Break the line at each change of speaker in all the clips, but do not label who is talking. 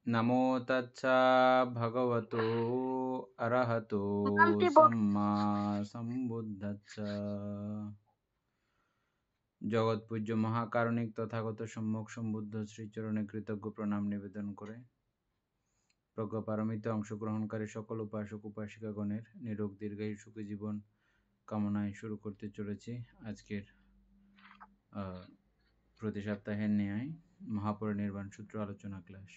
নমো তচ্ছা ভগবতো অরহতো
নামটি
সম্মা সম্বুদ্ধস্স। জগৎপূজ্য মহাকারণিক তথাগত সম্যক সম্বুদ্ধ শ্রীচরণে কৃতজ্ঞ প্রণাম নিবেদন করে প্রজ্ঞাপারমিতে অংশগ্রহণকারী সকল উপাসক উপাসিকাগণের নিরোগ দীর্ঘায়ু সুখী জীবন কামনায় শুরু করতে চলেছি আজকের প্রতি সপ্তাহের ন্যায় মহাপরিনির্বাণ সূত্র আলোচনা ক্লাস।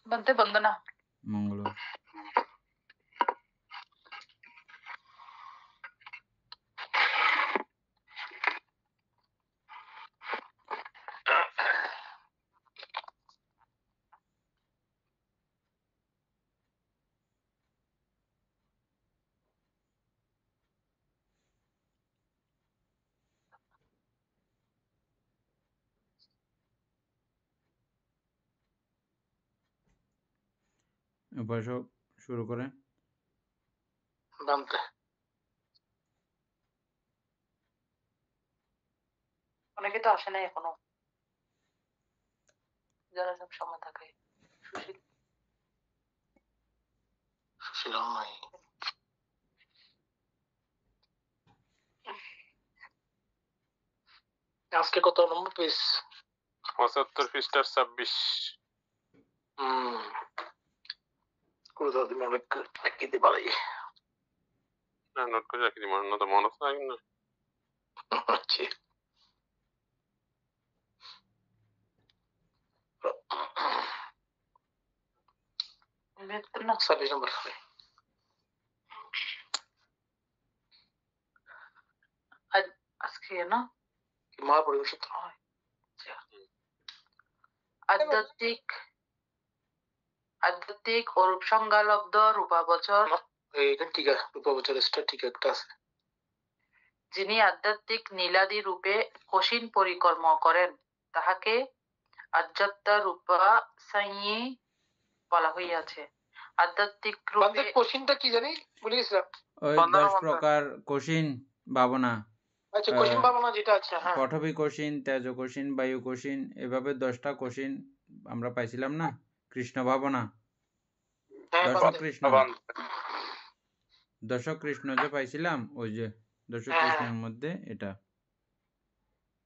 বন্দে বন্দনা।
মঙ্গলবার। উপাসক শুরু করে।
অনেকে তো আসে নাই এখনো, যারা সব সময় থাকে। সুশীল নাই। আজকে কত নম্বর পেজ?
75 পৃষ্ঠার 26।
তুমি অনেক লিখতে পারি
না, নোট করে রাখি, মনে তো মনে থাকে না।
আচ্ছা, না 26 নম্বর। আজকে না মহাপরিবেশ সূত্র হয়। আধ্যাত্মিক আধ্যাত্মিক ও রূপ সংজ্ঞালব্ধ রূপাবচর, টিকা রূপাবচরের টিকা একটা আছে। যিনি আধ্যাত্মিক নীলাদি রূপে কশিন পরিকর্ম করেন তাহাকে আধ্যাত্মা রূপা সাইয়ে বলা হইয়াছে। আধ্যাত্মিক রূপে কশিনটা কি জানি ভুলে গেছিলাম।
ওই 10 প্রকার কশিন ভাবনা।
আচ্ছা, কশিন ভাবনা যেটা আছে, হ্যাঁ,
পঠবী কশিন, তেজ কশিন, বায়ু কশিন, এভাবে 10টা কশিন আমরা পাইছিলাম না। কৃষ্ণ ভাবনা, দশক কৃষ্ণ, দশক কৃষ্ণ যে পাইছিলাম, ওই যে দশক কৃষ্ণের মধ্যে এটা।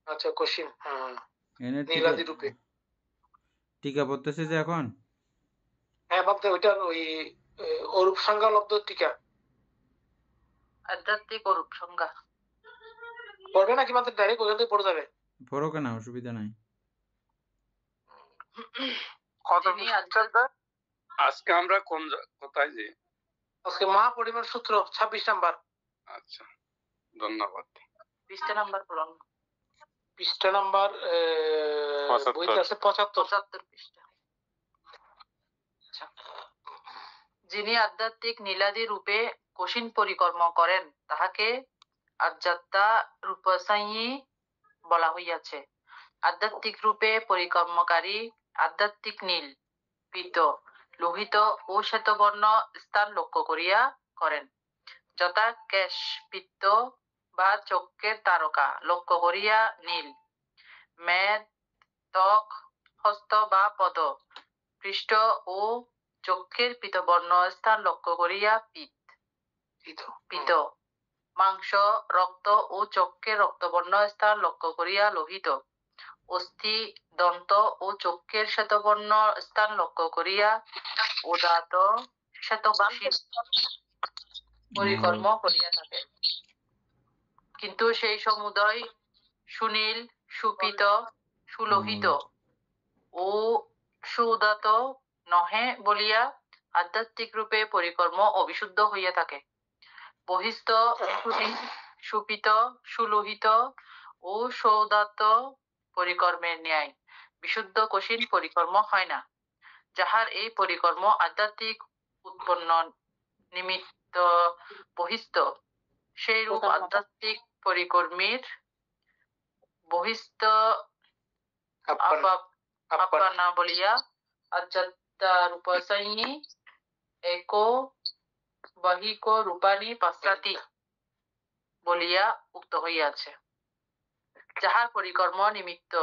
আচ্ছা, কশিন,
এনে
নীলাদি রূপে
টিকা পড়তেছে যে এখন।
হ্যাঁ বাবু, ওইটার ওই অরূপ সংজ্ঞালব্ধ টিকা, আধ্যাত্মিক অরূপ সংজ্ঞা পড়বে নাকি মাত্র ডাইরেক্ট ওখান থেকে পড়ে যাবে?
পড়ো কেন, অসুবিধা নাই।
আজকে আমরা কোন কোথায় যে?
আজকে মহাপরিমাণ সূত্র 26 নাম্বার।
আচ্ছা, ধন্যবাদ।
পৃষ্ঠা নাম্বার বলুন। পৃষ্ঠা নাম্বার বইতে আছে 75 পৃষ্ঠা। যিনি আধ্যাত্মিক নীলাদি রূপে কশিন পরিকর্ম করেন তাহাকে আধ্যাত্মা রূপসায়ী বলা হইয়াছে। আধ্যাত্মিক রূপে পরিকর্মকারী আধ্যাত্মিক নীল, পীত, লোহিত ও শ্বেতবর্ণ স্থান লক্ষ্য করিয়া করেন, যথা কেশ, পিত্ত বা চক্ষের তারকা লক্ষ্য করিয়া নীল, মেদ, ত্বক, হস্ত বা পদ, পৃষ্ঠ ও চক্ষের পীতবর্ণ স্থান লক্ষ্য করিয়া পীত, মাংস, রক্ত ও চক্ষের রক্তবর্ণ স্থান লক্ষ্য করিয়া লোহিত, অস্থি, দন্ত ও চক্ষের শ্বেতবর্ণ স্থান লক্ষ্য করিয়া উদাত শ্বেতকোষী পরিকর্ম করিয়া থাকে। কিন্তু সেই সমুদয় সুনীল, সুপীত, সুলোহিত ও সুউদাত নহে বলিয়া আধ্যাত্মিক রূপে পরিকর্ম অবিশুদ্ধ হইয়া থাকে। বহিস্থ সুনীল, সুপীত, সুলোহিত ও সৌদাত পরিকর্মের ন্যায় বিশুদ্ধ কশিন পরিকর্ম হয় না। যাহার এই পরিকর্ম আধ্যাত্মিক উৎপন্ন নিমিত্ত বহিস্থ, সেই রূপ আধ্যাত্মিক পরিকর্মীর বহিস্থ আপানা বলিয়া আধ্যাত্মা রূপসায়ী একো বাহিক রূপানি পাশ্চাতি বলিয়া উক্ত হইয়াছে। যাহার পরিকর্ম নিমিত্ত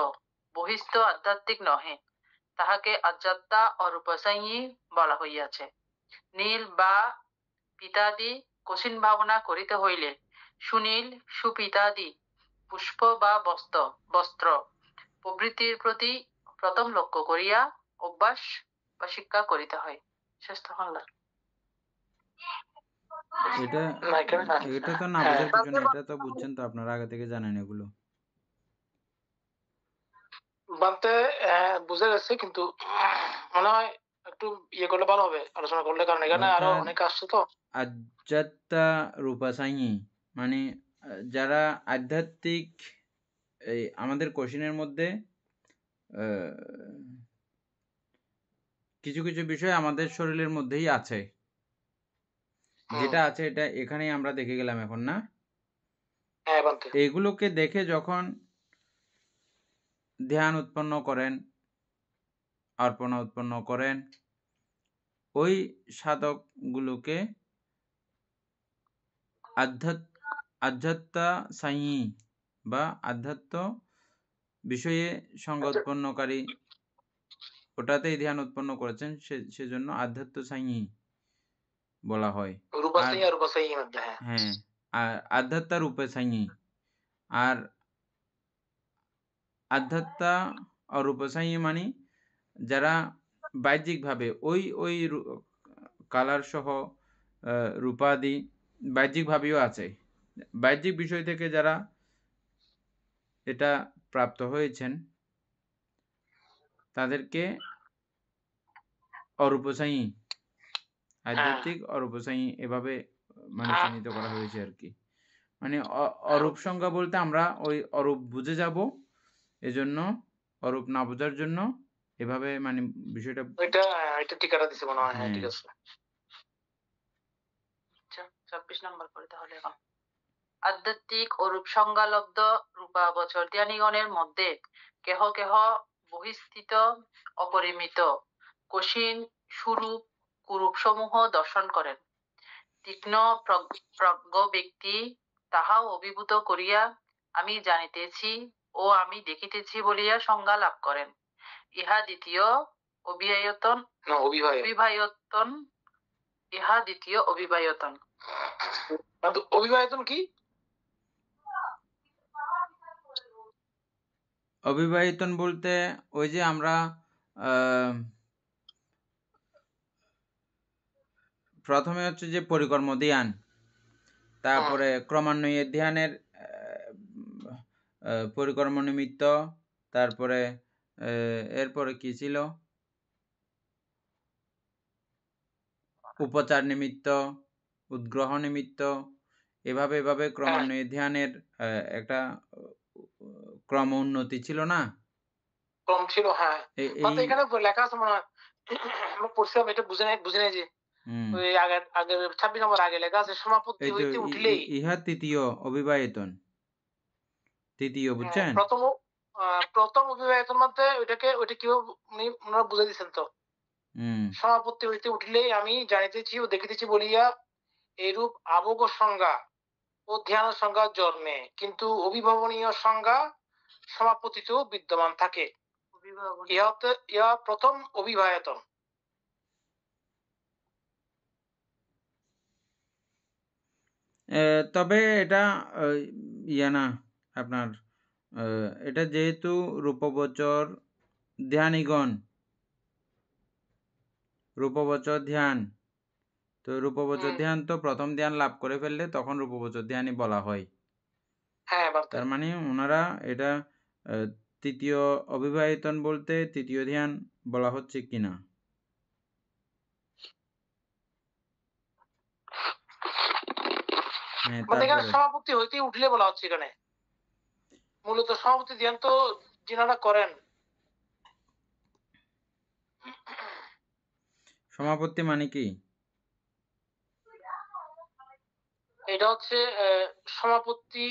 বহিস্থ আধ্যাত্মিক নহে, তাহাকে আধ্যাত্মা অরূপসায়ী বলা হইয়াছে। নীল বা পিতাদি কঠিন ভাবনা করিতে হইলে সুনীল সুপিতাদি পুষ্প বা বস্ত্র প্রভৃতির প্রতি প্রথম লক্ষ্য করিয়া অভ্যাস বা শিক্ষা করিতে হয়। শেষ তখন
এটা এটা তো না বোঝার কিছু না, এটা তো বুঝছেন তো আপনারা আগে থেকে জানেন এগুলো।
বানতে বুঝে গেছে, কিন্তু মনে হয় একটু ইয়ে করলে ভালো হবে, আলোচনা করলে, কারণ এখানে আরো অনেক আসছে তো।
আধ্যাত্মা রূপাসায়ী মানে যারা আধ্যাত্মিক, এই আমাদের কোশ্চেনের মধ্যে কিছু কিছু বিষয় আমাদের শরীরের মধ্যেই আছে, যেটা আছে এটা এখানেই আমরা দেখে গেলাম এখন না। এগুলোকে দেখে যখন ধ্যান উৎপন্ন করেন, অর্পণা উৎপন্ন করেন, ওই সাধকগুলোকে আধ্যাত্মাসায়ী বা আধ্যাত্ম বিষয়ে সঙ্গ উৎপন্নকারী, ওটাতেই ধ্যান উৎপন্ন করেছেন, সেজন্য আধ্যাত্মসায়ী বলা হয়। হ্যাঁ, আর আধ্যাত্মা রূপে সায়ী, আর আধ্যাত্মা অরূপসায়ী মানে যারা বাহ্যিকভাবে ওই কালার সহ রূপাদি বাহ্যিকভাবেও আছে, বাহ্যিক বিষয় থেকে যারা এটা প্রাপ্ত হয়েছেন তাদেরকে অরূপসায়ী, আধ্যাত্মিক অরূপসায়ী এভাবে মানে চিহ্নিত করা হয়েছে আর কি। মানে অরূপ সংজ্ঞা বলতে আমরা ওই অরূপ বুঝে যাব, এজন্য অরূপ না বোঝার জন্য এভাবে মানে বিষয়টা
এটা ঠিকানা দিছে মনে হয়। হ্যাঁ, ঠিক আছে।
26 নম্বর করে তাহলে এখন আধ্যাত্মিক ও রূপ সংজ্ঞালব্ধ রূপাবচর ধ্যানীগণের মধ্যে কেহ কেহ বহিস্থিত অপরিমিত কঠিন সুরূপ কুরূপ সমূহ দর্শন করেন। তীক্ষ্ণ প্রজ্ঞ ব্যক্তি তাহাও অভিভূত করিয়া আমি জানিতেছি ও আমি দেখিতেছি বলিয়া সংজ্ঞা লাভ করেন। ইহা দ্বিতীয় অভিবায়তন। ইহা দ্বিতীয় অভিবায়তন।
অভিবায়তন কি?
অবিবাহিতন বলতে ওই যে আমরা প্রথমে হচ্ছে যে পরিকর্ম ধ্যান, তারপরে ক্রমান্বয়ে ধ্যানের পরিকর্ম নিমিত্ত, তারপরে এরপরে কি ছিল, উপচার নিমিত্ত, উদ্গ্রহ নিমিত্ত, এভাবে এভাবে ক্রমান্বয়ে ধ্যানের একটা ক্রম উন্নতি ছিল না?
ক্রম ছিল, হ্যাঁ। এখানে লেখা আছে মনে হয়, আমরা পড়ছিলাম, এটা বুঝে নাই যে ওই আগে 26 নম্বর আগে লেখা আছে সমাপত্তি হইতে উঠিলেই
ইহা তৃতীয় অবিবাহিতন, তৃতীয়, বুঝছেন?
প্রথম অবিবাহিতন মধ্যে ওইটা কিভাবে ওনারা বুঝে দিচ্ছেন তো। সমাপত্তি হইতে উঠিলেই আমি জানিতেছি ও দেখিতেছি বলিয়া এইরূপ আবগ সংজ্ঞা ও ধ্যান সংজ্ঞা জন্মে, কিন্তু অভিভাবনীয় সংজ্ঞা সমাপতিতেও বিদ্যমান থাকে। ইহা প্রথম অবিবাহিতন।
তবে এটা ইয়া না আপনার, এটা যেহেতু রূপবচর ধ্যানীগণ, রূপবচর ধ্যান, তো রূপবচর ধ্যান তো প্রথম ধ্যান লাভ করে ফেললে তখন রূপবচর ধ্যানই বলা হয়। তার মানে ওনারা এটা তৃতীয় অবিবাহিতন বলতে তৃতীয় ধ্যান বলা হচ্ছে কিনা।
সমাপত্তি হইতে উঠলে বলা হচ্ছে এখানে, মূলত সমাপত্তি ধ্যান তো যিনারা করেন।
সমাপত্তি মানে কি?
এটা হচ্ছে সমাপত্তি,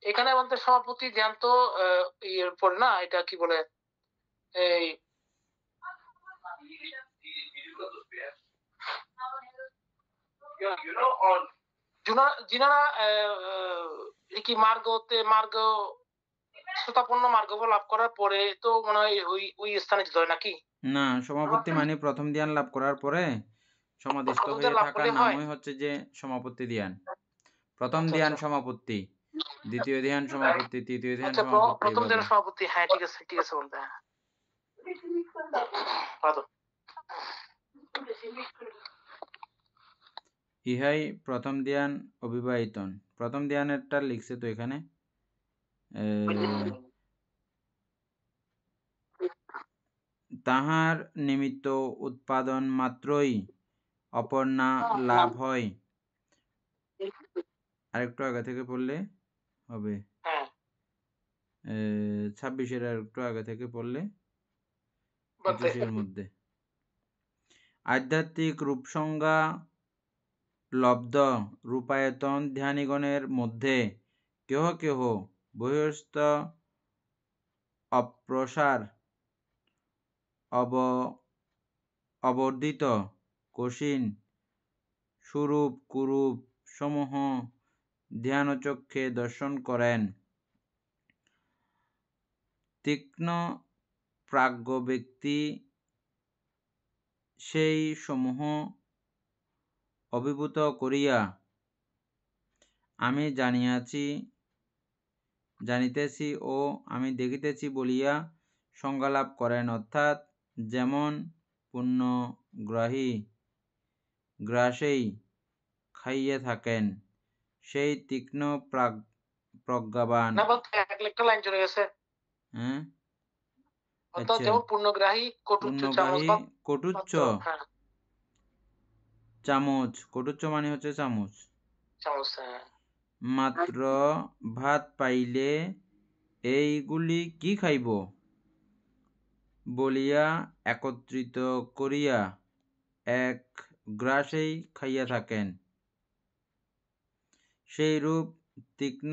এখানে বলতে সমাপত্তি ধ্যান তো ইয়ের পরে না, এটা কি বলে, এই যিনারা এটা কি মার্গ শ্রোতাপন্ন মার্গ লাভ করার পরে তো মনে হয় ওই স্থানে যেতে হয় নাকি?
না, সমাপত্তি মানে প্রথম ধ্যান লাভ করার পরে সমাধিস্থ
প্রথম
হয়ে
ধ্যান লাভ
থাকার
করলে হয়?
নামই হচ্ছে যে সমাপত্তি ধ্যান। প্রথম
আচ্ছা
ধ্যান
আচ্ছা
সমাপত্তি, দ্বিতীয় ধ্যান সমাপত্তি, তৃতীয় ধ্যান
আচ্ছা
সমাপত্তি,
প্রথম
এভাবে।
ধ্যান সভাপতি, হ্যাঁ ঠিক আছে বন্ধু, হ্যাঁ ভালো।
ইহাই প্রথম ধ্যান অবিবাহিতন। প্রথম ধ্যানেরটা লিখছে তো এখানে, তাহার নিমিত্ত উৎপাদন মাত্রই অপর্ণা লাভ হয়। আরেকটু আগে থেকে পড়লে হবে, 26-এর আরেকটু আগে থেকে পড়লে 25-এর মধ্যে। আধ্যাত্মিক রূপসংজ্ঞা লব্ধ রূপায়তন ধ্যানীগণের মধ্যে কেহ কেহ বহিঃস্থ অপ্রসার অবর্ধিত কশিন সুরূপ কুরূপ সমূহ ধ্যানচক্ষে দর্শন করেন। তীক্ষ্ণ প্রাজ্ঞ ব্যক্তি সেই সমূহ অভিভূত করিয়া আমি জানিতেছি ও আমি দেখিতেছি বলিয়া সংজ্ঞালাভ করেন। অর্থাৎ যেমন গ্রাসেই খাইয়ে থাকেন, সেই তীক্ষ্ণ প্রজ্ঞাবান।
লাইন চলে গেছে।
হ্যাঁ,
অর্থাৎ যেমন পূর্ণগ্রাহী কটুচ্চ
চামচ, কটুচ্চ মানে হচ্ছে চামচ, মাত্র ভাত পাইলে এইগুলি কি খাইব বলিয়া একত্রিত করিয়া এক গ্রাসেই খাইয়া থাকেন। সেইরূপ তীক্ষ্ণ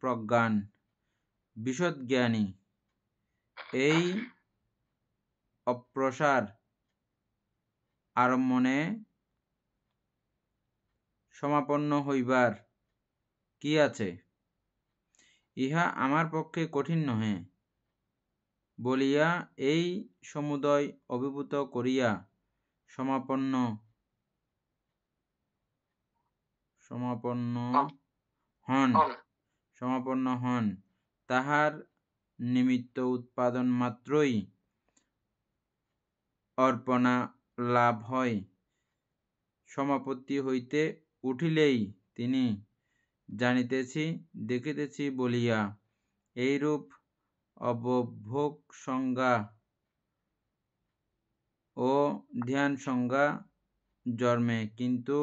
প্রজ্ঞান বিশদজ্ঞানী এই অপ্রসার আরম্ভনে সমাপন্ন হইবার কি আছে, ইহা আমার পক্ষে কঠিন নহে বলিয়া এই সমুদয় অভিভূত করিয়া সমাপন্ন হন। তাহার নিমিত্ত উৎপাদন মাত্রই অর্পণা লাভ হয়। সমাপত্তি হইতে উঠিলেই তিনি জানিতেছি দেখিতেছি বলিয়া এইরূপ অবভোগ সংজ্ঞা ও ধ্যান সংজ্ঞা জন্মে, কিন্তু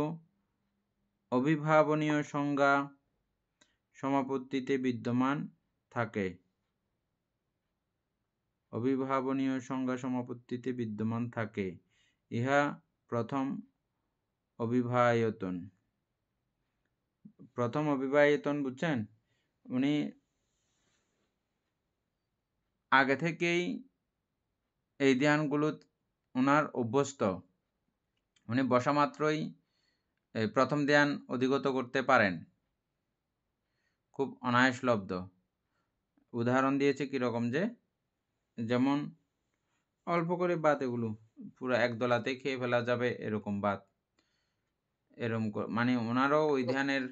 অভিভাবনীয় সংজ্ঞা সমাপত্তিতে বিদ্যমান থাকে। ইহা প্রথম অবিবাহিতন। বুঝছেন? উনি আগে থেকেই এই ধ্যানগুলো ওনার অভ্যস্ত। উনি বসা মাত্রই প্রথম ধ্যান অধিগত করতে পারেন, খুব অনায়াসলব্ধ। উদাহরণ দিয়েছে কিরকম, যেমন অল্প করে ভাত, এগুলো পুরো এক দলাতে খেয়ে ফেলা যাবে এরকম ভাত, এরকম মানে ওনারও ওই ধ্যানের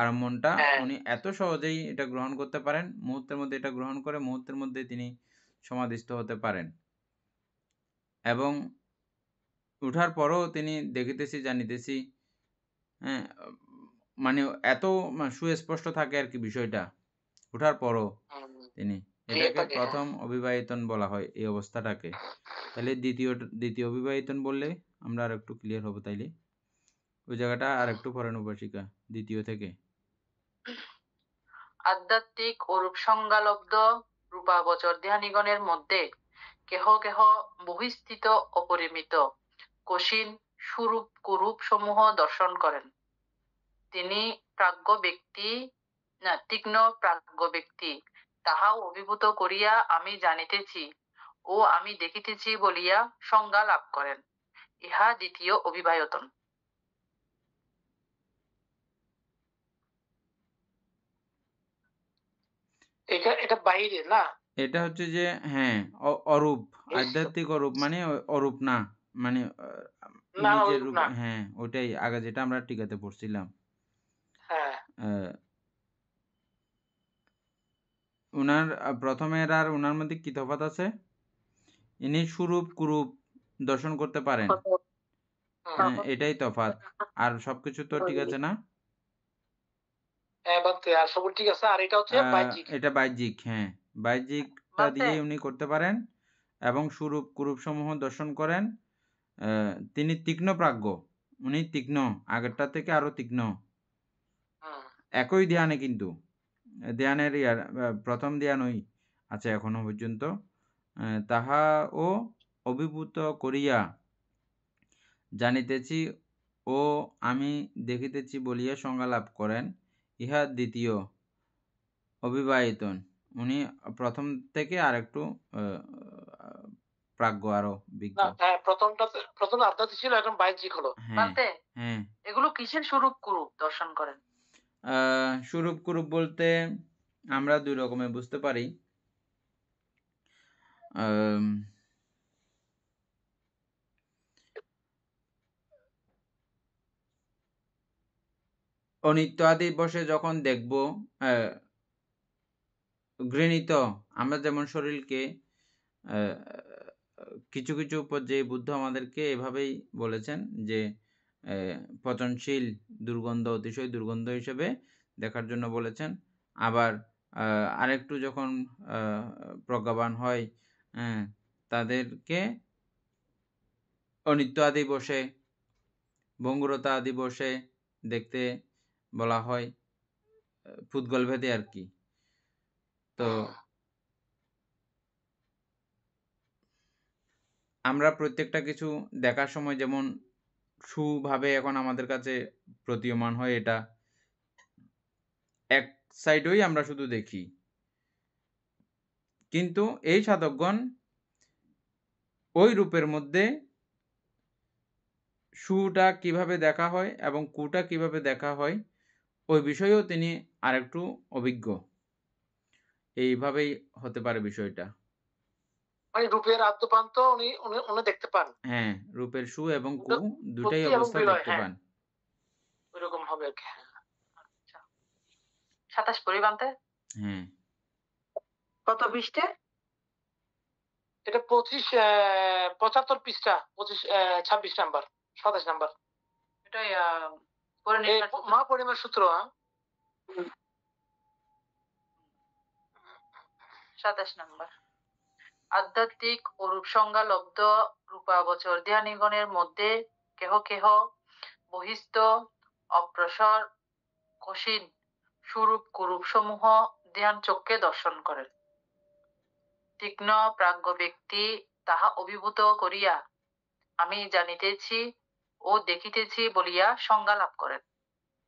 আরম্ভনটা উনি এত সহজেই এটা গ্রহণ করতে পারেন। মুহূর্তের মধ্যে এটা গ্রহণ করে মুহূর্তের মধ্যে তিনি সমাধিস্থ হতে পারেন, এবং উঠার পরও তিনি দেখিতেছি জানিতেছি, হ্যাঁ, মানে এত সুস্পষ্ট থাকে আর কি বিষয়টা। উঠার পরও তিনি, এটাকে প্রথম অবিবাহিতন বলা হয় এই অবস্থাটাকে। তাহলে দ্বিতীয় অবিবাহিতন বললে আমরা আর একটু ক্লিয়ার হবো। তাইলে ওই জায়গাটা আর একটু পড়েন উপাসিকা, দ্বিতীয় থেকে।
আধ্যাত্মিক ও রূপসংজ্ঞালব্ধ রূপাবচর ধ্যানীগণের মধ্যে কেহ কেহ বহিস্থিত অপরিমিত কশিন সুরূপ কুরূপ সমূহ দর্শন করেন। তিনি তীক্ষ্ণ প্রাজ্ঞ ব্যক্তি, তাহাও অভিভূত করিয়া আমি জানিতেছি ও আমি দেখিতেছি বলিয়া সংজ্ঞা লাভ করেন। ইহা দ্বিতীয় অবিবাহিতন।
এটা বাইরে না?
এটা হচ্ছে যে হ্যাঁ, অরূপ, আধ্যাত্মিক অরূপ মানে অরূপ না। মানে
না,
নিজের
ওইরূপ
রূপ
না।
হ্যাঁ, ওইটাই আগে যেটা আমরা টিকাতে পড়ছিলাম।
হ্যাঁ।
উনার ১ম এর আর উনার মধ্যে কি তফাৎ আছে? ইনি সুরূপ কুরূপ দর্শন করতে পারেন। হ্যাঁ, এটাই তফাৎ। আর সবকিছু তো ঠিক আছে না?
হ্যাঁ, বানতে আর সব ঠিক আছে। আর এটা হচ্ছে বাহ্যিক।
এটা বাহ্যিক, হ্যাঁ। বাহ্যিকটা
বানতে
দিয়েই উনি করতে পারেন এবং সুরূপ কুরূপসমূহ দর্শন করেন। তিনি তীক্ষ্ণপ্রাজ্ঞ। উনি তীক্ষ্ণ, আগেরটা থেকে আরো তীক্ষ্ণ।
হুম।
একই ধ্যানে কিন্তু। ধ্যানের ১ম ধ্যানই আছে এখনো পর্যন্ত। তাহাও অভিভূত করিয়া জানিতেছি ও আমি দেখিতেছি বলিয়া সংজ্ঞা লাভ করেন। ইহা দ্বিতীয় অবিবাহিতন। উনি ১ম থেকে আরেকটু আ প্রাজ্ঞ আরো বিজ্ঞ।
না, হ্যাঁ, ১ম আধ্যাত্মিক ছিল, এখন বাহ্যিক হলো।
হ্যাঁ,
বানতে
হ্যাঁ।
এগুলো কিসের স্বরূপ কুরূপ দর্শন করেন?
স্বরূপ কুরূপ বলতে আমরা ২ রকমে বুঝতে পারি। আম অনিত্য আদি বসে যখন দেখব অ্যা ঘৃণিত আমরা যেমন শরীরকে অ্যা কিছু, কিছু পর্যায়ে বুদ্ধ আমাদেরকে এভাবেই বলেছেন যে পচনশীল দুর্গন্ধ, অতিশয় দুর্গন্ধ হিসেবে দেখার জন্য বলেছেন। আবার আ আরেকটু যখন আ প্রজ্ঞাবান হয়, হ্যাঁ? তাদেরকে অনিত্য আদি বসে, ভঙ্গুরতা আদি বসে দেখতে বলা হয়। পুদ্গলভেদে আরকি। তো আমরা প্রত্যেকটা কিছু দেখার সময় যেমন সুভাবে এখন আমাদের কাছে প্রতীয়মান হয় এটা। এক সাইডেই আমরা শুধু দেখি। কিন্তু এই সাধকগণ ওই রূপের মধ্যে সুটা কিভাবে দেখা হয় এবং কুটা কিভাবে দেখা হয়, ওই বিষয়েও তিনি আরেকটু অভিজ্ঞ। এইভাবেই হতে পারে বিষয়টা।
মানে রূপের আদ্যপ্রান্ত উনি উনি উনি দেখতে পান।
হ্যাঁ, রূপের সু এবং কু দুটাই
উৎপত্তি এবং
অবস্থা
বিলয়,
দেখতে
হ্যাঁ।
পান।
ওইরকম হবে আরকি।
আচ্ছা। ২৭ পড়ি বানতে?
হ্যাঁ।
কত পৃষ্ঠা?
এটা ৭৫ পৃষ্ঠা, ২৬ নাম্বার, ২৭ নাম্বার।
এটাই পড়ে
এই
নিন।
মহাপরিমেয় সূত্র,
২৭ নাম্বার। আধ্যাত্মিক ও রূপসংজ্ঞা লব্ধ রূপাবচর ধ্যানীগণের মধ্যে কেহ কেহ বহিস্থ, অপ্রসর, ক্ষসীন, সুরূপ কুরূপ সমূহ ধ্যান চক্ষে দর্শন করেন। তীক্ষ্ণ প্রাজ্ঞ ব্যক্তি তাহা অভিভূত করিয়া আমি জানিতেছি ও দেখিতেছি বলিয়া সংজ্ঞা লাভ করেন।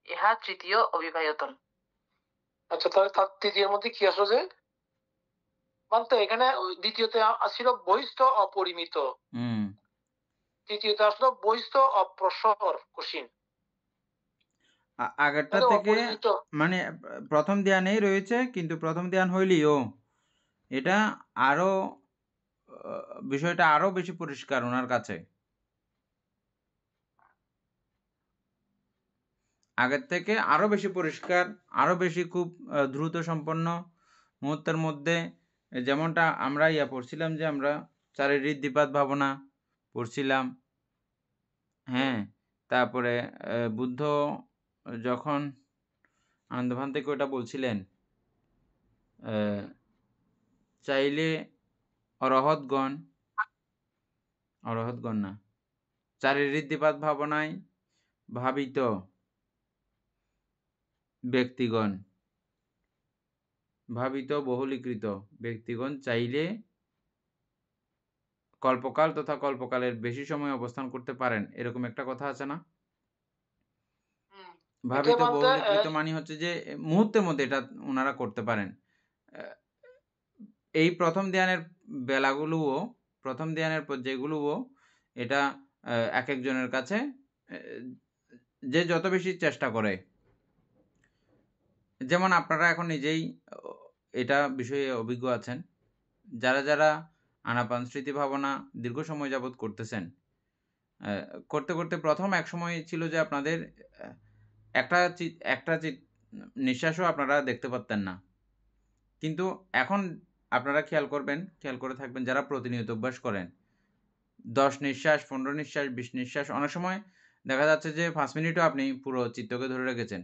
ইহা তৃতীয় অবিবাহিতন।
আচ্ছা, তাহলে তার তৃতীয়ের মধ্যে কি আসলো যে? মানতে এখানে দ্বিতীয়তে ছিল বহিস্থ অপরিমিত।
হুম।
তৃতীয়তে আসলো বহিস্থ অপ্রসর ক্ষসীন।
আগেরটা
তাহলে
থেকে
অপরিমিত।
মানে ১ম ধ্যানেই রয়েছে কিন্তু ১ম ধ্যান হইলেও এটা আরো বিষয়টা আরো বেশি পরিষ্কার উনার কাছে। আগের থেকে আরো বেশি পরিষ্কার, আরো বেশি খুব দ্রুত সম্পন্ন মুহূর্তের মধ্যে যেমনটা আমরা পড়ছিলাম যে আমরা চারিহৃদ্বিপাদ ভাবনা পড়ছিলাম। হ্যাঁ? তারপরে বুদ্ধ যখন আনন্দভান থেকে ওটা বলছিলেন, চাইলে অরহৎগণ না, চারিহৃদ্বিপাদ ভাবনায় ভাবিত ব্যক্তিগণ, ভাবিত বহুলীকৃত ব্যক্তিগণ চাইলে কল্পকাল তথা কল্পকালের বেশি সময় অবস্থান করতে পারেন। এরকম একটা কথা আছে না? ভাবিত বহুলীকৃত মানে হচ্ছে যে মুহূর্তের মধ্যে এটা উনারা করতে পারেন। এই ১ম ধ্যানের বেলাগুলোও, ১ম ধ্যানের পর্যায়গুলোও এটা একেকজনের কাছে যে যত বেশি চেষ্টা করে। যেমন আপনারা এখন নিজেই এটা বিষয়ে অভিজ্ঞ আছেন। যারা, যারা আনাপান স্মৃতি ভাবনা দীর্ঘ সময় যাবৎ করতেছেন, করতে, করতে ১ম এক সময় ছিল যে আপনাদের অ্যা একটা নিঃশ্বাসও আপনারা দেখতে পারতেন না। কিন্তু এখন আপনারা খেয়াল করবেন, খেয়াল করে থাকবেন যারা প্রতিনিয়ত অভ্যাস করেন। ১০ নিঃশ্বাস, ১৫ নিঃশ্বাস, ২০ নিঃশ্বাস, অনেক সময় দেখা যাচ্ছে যে ৫ মিনিটও আপনি পুরো চিত্তকে ধরে রেখেছেন।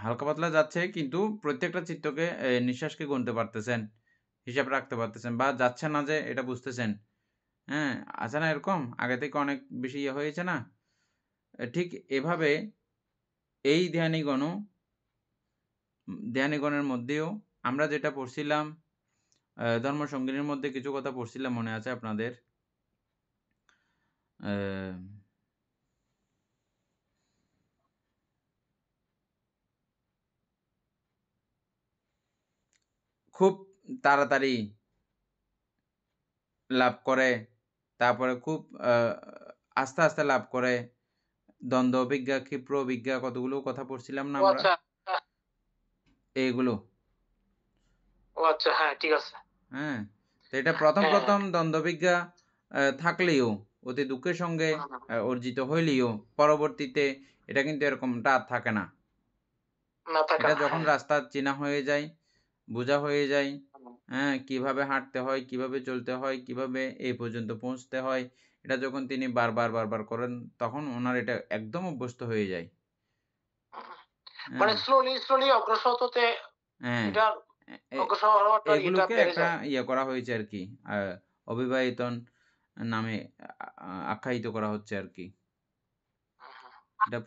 হালকা পাতলা যাচ্ছে কিন্তু প্রত্যেকটা নিঃশ্বাসকে গুনতে পারতেছেন, হিসাব রাখতে পারতেছেন বা যাচ্ছে না যে এটা বুঝতেছেন। হ্যাঁ? আছে না এরকম? আগে থেকে অনেক বেশি হয়েছে না? ঠিক এভাবে এই ধ্যানীগণের মধ্যেও আমরা যেটা পড়ছিলাম, ধর্মসঙ্গিনীর মধ্যে কিছু কথা পড়ছিলাম মনে আছে আপনাদের? অ্যা খুব তাড়াতাড়ি লাভ করে, তারপরে খুব আস্তে, আস্তে লাভ করে, দ্বন্দ্ব অভিজ্ঞা, ক্ষিপ্র অভিজ্ঞা কতগুলো কথা পড়ছিলাম না
ও
আমরা?
আচ্ছা।
এইগুলো।
ও আচ্ছা, হ্যাঁ, ঠিক আছে।
হ্যাঁ? তো এটা ১ম,
হ্যাঁ,
১ম দ্বন্দ্বাভিজ্ঞা থাকলেও অতি দুঃখের সঙ্গে
হুম,
অর্জিত হইলেও পরবর্তীতে এটা কিন্তু এরকমটা আর থাকে না।
না থাকা
এটা
না,
যখন
হ্যাঁ।
রাস্তা চেনা হয়ে যায়, বোঝা হয়ে যায়,
হুম,
হ্যাঁ? কিভাবে হাঁটতে হয়, কিভাবে চলতে হয়, কিভাবে এই পর্যন্ত পৌঁছতে হয়, এটা যখন তিনি বারবার, বারবার করেন তখন উনার এটা একদম অভ্যস্ত হয়ে যায়।
হুম। মানে
হ্যাঁ?
স্লোলি, স্লোলি অগ্রসর হতে
হ্যাঁ।
এটা
এ এ
অগ্রসর হওয়াটা এটা
এগুলোকে
বেড়ে
একটা
যায়।
করা হয়েছে আরকি। আ অবিবাহিতন নামে আখ্যায়িত করা হচ্ছে আরকি।
হুম, হুম।
এটা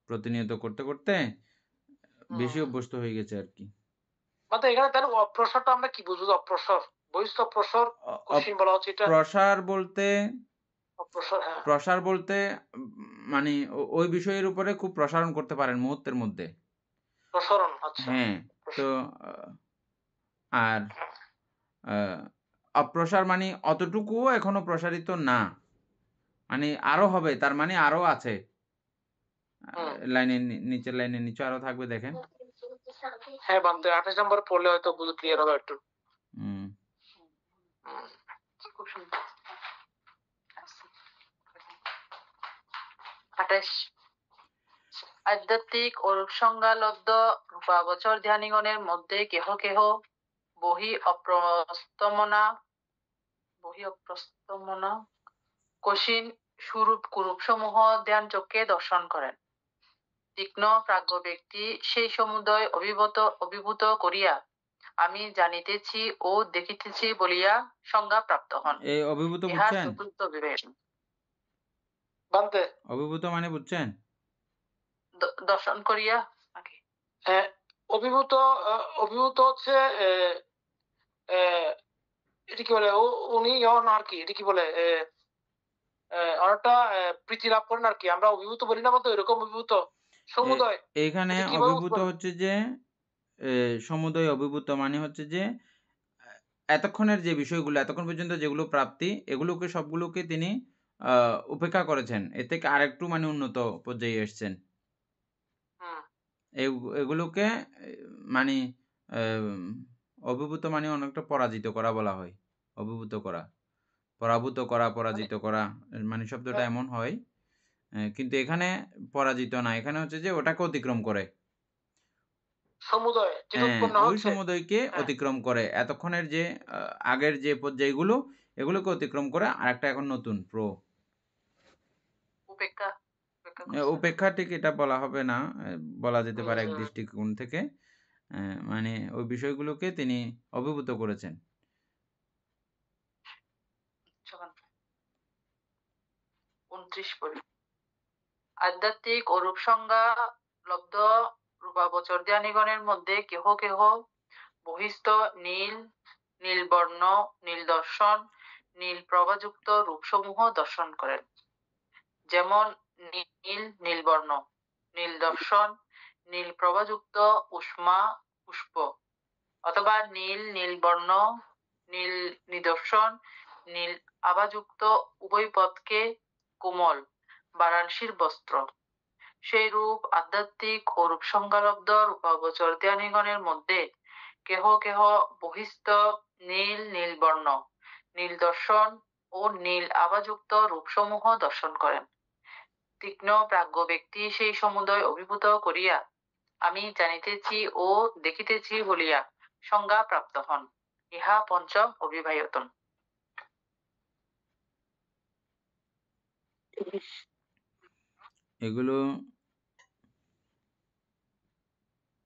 প্রতিনিয়ত করতে, করতে বেশি
হুম।
অভ্যস্ত হয়ে গেছে আরকি।
মানে এখানে তাহলে অপ্রসরটা আমরা কি বুঝবো? অপ্রসর? বহিস্থ প্রসর
অ
কঠিন বলা হচ্ছে এটা
প্রসার বলতে
অপ্রসর, হ্যাঁ।
প্রসার বলতে উম মানে ওই বিষয়ের উপরে খুব প্রসারণ করতে পারেন মুহূর্তের মধ্যে।
প্রসরণ, আচ্ছা।
হ্যাঁ, তো আ আর
হুম,
আ অপ্রসার মানে অতটুকুও এখনো প্রসারিত না। মানে আরো হবে তার মানে আরো আছে। আ
হুম।
লাইনের নিচের লাইনের নিচে আরো থাকবে দেখেন।
হ্যাঁ, বান্দে ২৮ নম্বরে পড়লে হয়তো ক্লিয়ার হবে একটু।
হুম।
হুম। খুব সুন্দর। ২৮ আধ্যাত্মিক ও রূপসংজ্ঞালব্ধ রূপাবচর ধ্যানীগণের মধ্যে কেহ কেহ বহি অপ্রস্তমনা কশিন সুরূপ কুরূপসমূহ ধ্যান চক্ষে দর্শন করেন। তীক্ষ্ণ প্রাজ্ঞ ব্যক্তি সেই সমুদয় অভিভূত করিয়া আমি জানিতেছি ও দেখিতেছি বলিয়া সংজ্ঞা প্রাপ্ত হন।
এই অভিভূত
ইহা
বুঝছেন?
চতুর্থ বিবেক। বান্তে
অভিভূত মানে বুঝছেন?
দর্শন করিয়া নাকি? অভিভূত অভিভূত হচ্ছে এটা কি বলে উনি আর কি এটা কি বলে অনেকটা প্রীতি লাভ করেন আর কি। আমরা অভিভূত বলি না বলতে এরকম অভিভূত
এ
সমুদয়
এইখানে
এটা কিভাবে বুঝতে
অভিভূত
পারবেন?
হচ্ছে যে সমুদয় অভিভূত মানে হচ্ছে যে এতক্ষণের যে বিষয়গুলো, এতক্ষণ পর্যন্ত যেগুলো প্রাপ্তি, এগুলোকে সবগুলোকে তিনি আ উপেক্ষা করেছেন। এর থেকে আরেকটু মানে উন্নত পর্যায়ে এসছেন।
হুম,
এগুলোকে এ মানি আম অভিভূত মানে অনেকটা পরাজিত করা বলা হয়। অভিভূত করা। পরাভূত করা,
মানে
পরাজিত করা মানে শব্দটা এমন হয়। কিন্তু এখানে পরাজিত না। এখানে হচ্ছে যে ওটাকে অতিক্রম করে।
সমুদয় যেটা
হ্যাঁ,
উৎপন্ন
ওই
হচ্ছে।
সমুদয়কে
হ্যাঁ,
অতিক্রম করে। এতক্ষণের যে আ আগের যে পর্যায়গুলো, এগুলোকে অতিক্রম করে আরেকটা এখন নতুন
উপেক্ষা উপেক্ষা করছে।
উপেক্ষা ঠিক এটা বলা হবে না। বলা যেতে পারে এক
হুম,
দৃষ্টিকোণ থেকে। মানে ওই বিষয়গুলোকে তিনি অভিভূত করেছেন।
২৯ পরি। আধ্যাত্মিক ও রূপসংজ্ঞা লব্ধ রূপাবচর ধ্যানীগণের মধ্যে কেহ কেহ বহিস্থ নীলবর্ণ, নীল দর্শন, নীল প্রভাযুক্ত রূপসমূহ দর্শন করেন। যেমন নীলবর্ণ, নীল দর্শন, নীল প্রভাযুক্ত উষ্মা পুষ্প অথবা নীলবর্ণ, নীল নিদর্শন, নীল আভাযুক্ত উভয় পদকে কোমল বারাণসীর বস্ত্র।
সেই রূপ আধ্যাত্মিক ও রূপ সংজ্ঞালব্ধ রূপাবচর ধ্যানীগণের মধ্যে কেহ কেহ বহিস্থ নীল নীল বর্ণ, নীল দর্শন ও নীল আভাযুক্ত রূপসমূহ দর্শন করেন। তীক্ষ্ণ প্রাজ্ঞ ব্যক্তি সেই সমুদয় অভিভূত করিয়া আমি জানিতেছি ও দেখিতেছি বলিয়া সংজ্ঞা প্রাপ্ত হন। ইহা পঞ্চম অভিবায়তন।
এগুলো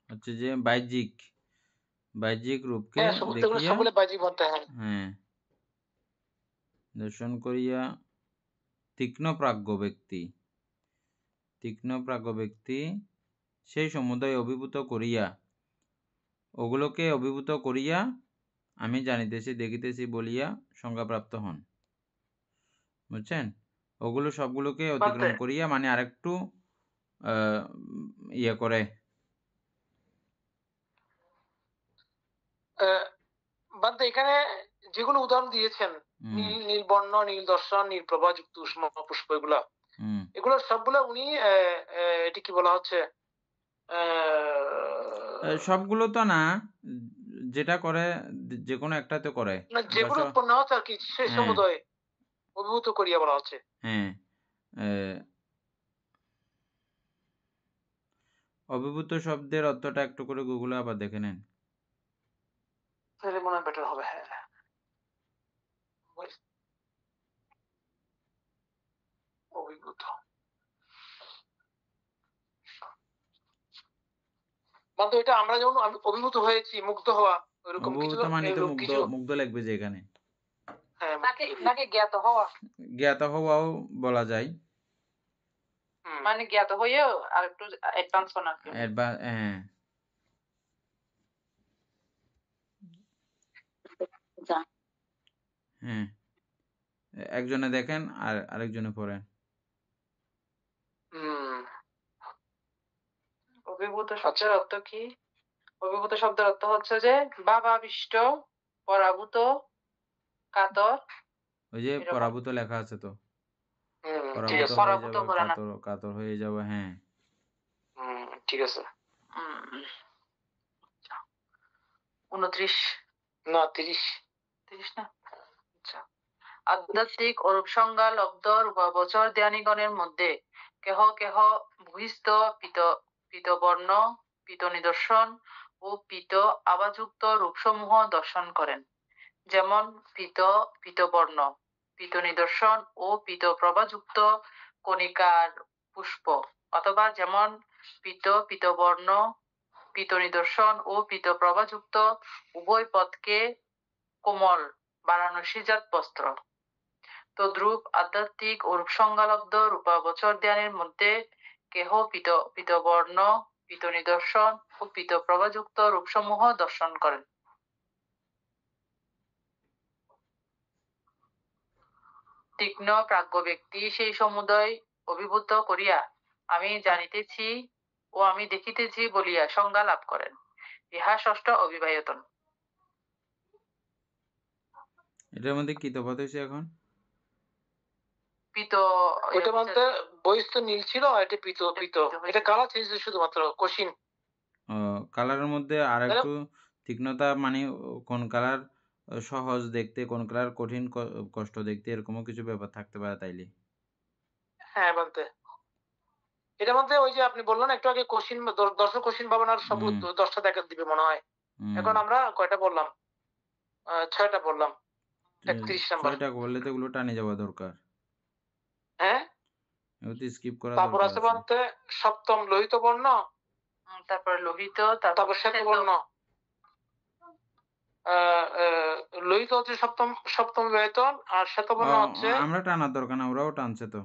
হচ্ছে যে বাহ্যিক রূপকে দেখিয়া হ্যাঁ দর্শন করিয়া তীক্ষ্ণ প্রাজ্ঞ ব্যক্তি সেই সমুদয় অভিভূত করিয়া ওগুলোকে অভিভূত করিয়া আমি জানিতেছি দেখিতেছি বলিয়া সংজ্ঞাপ্রাপ্ত হন। বুঝছেন? ওগুলো সবগুলোকে অতিক্রম করিয়া মানে আরেকটু ইয়ে করে
বাদ এখানে যেগুলো উদাহরণ দিয়েছেন, নীল নীল বর্ণ, নীল দর্শন, নীল প্রভা যুক্ত উষ্ণ পুষ্প, এগুলো সবগুলো উনি এটি কি বলা হচ্ছে,
সবগুলো তো না, যেটা করে যে কোনো একটাতে করে,
যেগুলো উৎপন্ন হচ্ছে আর কি সেই সমুদয় অভিভূত করিয়া বলা হচ্ছে।
হ্যাঁ, অভিভূত শব্দের অর্থটা একটু করে গুগলে আবার দেখে নেন,
তাহলে মনে হয় বেটার হবে। হ্যাঁ, অভিভূত মানে এটা আমরা যেমন অভিভূত হয়েছি, মুগ্ধ হওয়া, ওইরকম কিছু
মানে তো মুগ্ধ লাগবে যে এখানে।
হ্যাঁ, নাকি জ্ঞাত
হওয়াও বলা যায়,
মানে জ্ঞাত হয়েও আর একটু অ্যাডভান্স বানাতে
হ্যাঁ। হ্যাঁ, একজনে দেখেন আর আরেকজনে পড়েন।
অভিভূত শব্দের অর্থ কি? অভিভূত শব্দের অর্থ হচ্ছে যে ভাবাবিষ্ট, পরাভূত, কাতর।
ওই যে পরাভূত লেখা আছে তো, কাতর হয়ে যাবে। হ্যাঁ,
ঠিক আছে।
29
না 30
না। আচ্ছা, আধ্যাত্মিক ও রূপ সংজ্ঞা লব্ধ রূপাবচর ধ্যানীগণের মধ্যে কেহ কেহ ভূইস্থ পীতবর্ণ, পীত নিদর্শন ও পীত আভাযুক্ত রূপসমূহ দর্শন করেন। যেমন পীতবর্ণ, পীত নিদর্শন ও পীত প্রভাযুক্ত কণিকার পুষ্প, অথবা যেমন পীতবর্ণ, পীত নিদর্শন ও পীত প্রভাযুক্ত উভয় পদকে কোমল বারাণসীজাত বস্ত্র। তদ্রূপ আধ্যাত্মিক ও রূপ সংজ্ঞালব্ধ রূপাবচর ধ্যানের মধ্যে কেহ পীতবর্ণ, পীত নিদর্শন ও পীত প্রভাযুক্ত রূপসমূহ দর্শন করেন। তীক্ষ্ণ প্রাজ্ঞ ব্যক্তি সেই সমুদয় অভিভূত করিয়া আমি জানিতেছি ও আমি দেখিতেছি বলিয়া সংজ্ঞা লাভ করেন। ইহা ষষ্ঠ অভিবায়তন।
এটার মধ্যে কি তফাৎ হয়েছে এখন?
পীত,
ওটা মধ্যে বহিস্থ নীল ছিল, আর এটা পীত। এটা কালার চেঞ্জ শুধুমাত্র কোশ্চিন।
কালারের মধ্যে আর একটু তীক্ষ্ণতা, মানে কোন কালার সহজ দেখতে, কোন কালার কঠিন কষ্ট দেখতে, এরকমও কিছু ব্যাপার থাকতে পারে তাইলে।
হ্যাঁ, বলতে এটা মধ্যে ওই যে আপনি বললেন একটু আগে কোশ্চিন, 10 কোশ্চিন ভাবনার সব 10টা দেখা দিবে মনে হয়। এখন আমরা কয়টা বললাম? 6টা বললাম। 31 নাম্বার
6টা বললে তো এগুলো টানে যাওয়া দরকার।
হ্যাঁ,
এগুলো স্কিপ করা
তারপর আছে বলতে সপ্তম লোহিত বর্ণ,
তারপর লোহিত,
তারপর শ্বেত বর্ণ। লোহিত হচ্ছে সপ্তম বেতন, আর শ্বেত বর্ণ হচ্ছে,
আমরা টানার দরকার না, ওরাও টানছে তো।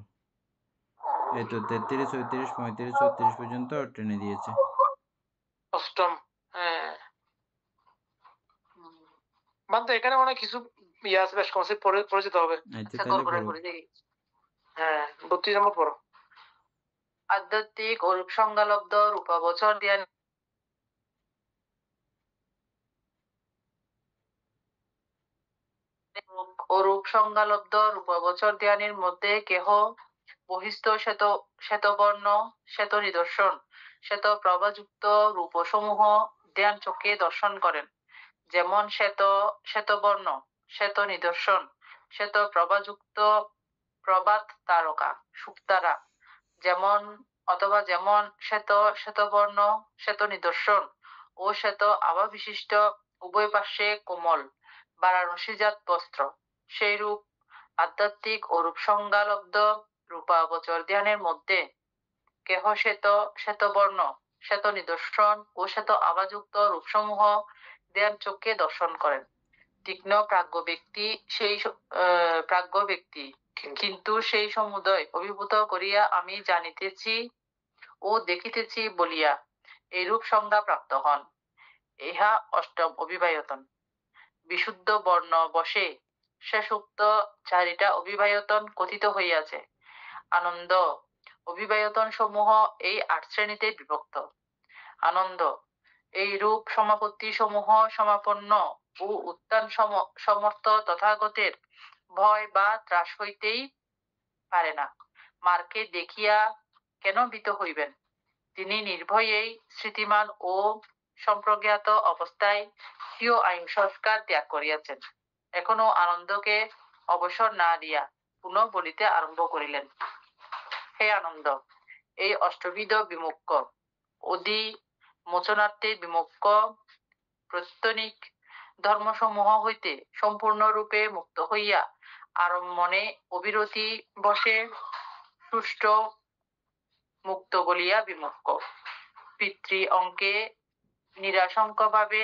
এই তো 33, 34, 35, 36 পর্যন্ত টেনে দিয়েছে।
অষ্টম। হ্যাঁ, মানে এখানে অনেক কিছু আছে, বেশ কনসেপ্ট পড়ে যেতে হবে।
আচ্ছা, তাহলে
হ্যাঁ, 32 নম্বর পড়ো।
আধ্যাত্মিক ও রূপ সংজ্ঞালব্ধ রূপাবচর ধ্যান ও রূপ সংজ্ঞালব্ধ রূপাবচর ধ্যানের মধ্যে কেহ বহিস্থ শ্বেতবর্ণ, শ্বেত নিদর্শন, শ্বেত প্রভাযুক্ত রূপসমূহ ধ্যান চক্ষে দর্শন করেন। যেমন শ্বেতবর্ণ, শ্বেত নিদর্শন, শ্বেত প্রভাযুক্ত প্রভাত তারকা, শুকতারা, যেমন অথবা যেমন শ্বেতবর্ণ, শ্বেত নিদর্শন ও শ্বেত আভা বিশিষ্ট উভয় পার্শ্বে কোমল বারাণসীজাত বস্ত্র, সেইরূপ আধ্যাত্মিক ও রূপসংজ্ঞালব্ধ রূপাবচর ধ্যানের মধ্যে কেহ শ্বেতবর্ণ, শ্বেত নিদর্শন ও শ্বেত আভাযুক্ত রূপসমূহ ধ্যান চক্ষে দর্শন করেন। তীক্ষ্ণ প্রাজ্ঞ ব্যক্তি কিন্তু সেই সমুদয় অভিভূত করিয়া আমি জানিতেছি ও দেখিতেছি বলিয়া এইরূপ সংজ্ঞা প্রাপ্ত হন। ইহা অষ্টম অভিবায়তন। বিশুদ্ধ বর্ণ বশে শেষোক্ত চারিটা অভিবায়তন কথিত হইয়াছে। আনন্দ অভিবায়তন সমূহ এই 8 শ্রেণীতে বিভক্ত। আনন্দ এই রূপ সমাপত্তি সমূহ সমাপন্ন ও উত্থান সমর্থ তথাগতের ভয় বা ত্রাস হইতেই পারে না। মারকে দেখিয়া কেন ভীত হইবেন? তিনি নির্ভয়েই স্মৃতিমান ও সম্প্রজ্ঞাত অবস্থায় স্বীয় আইন সংস্কার ত্যাগ করিয়াছেন। এখনো আনন্দকে অবসর না দিয়া পুনঃ বলিতে আরম্ভ করিলেন। হে আনন্দ, এই অষ্টবিধ বিমুক্ত অধি মোচনার্থে বিমুক্ত প্রত্যনিক ধর্মসমূহ হইতে সম্পূর্ণরূপে মুক্ত হইয়া আরম্মনে অবিরতি বসে সুষ্ঠু মুক্ত বলিয়া বিমুক্ত। পিতৃ অঙ্কে নিরাশঙ্ক ভাবে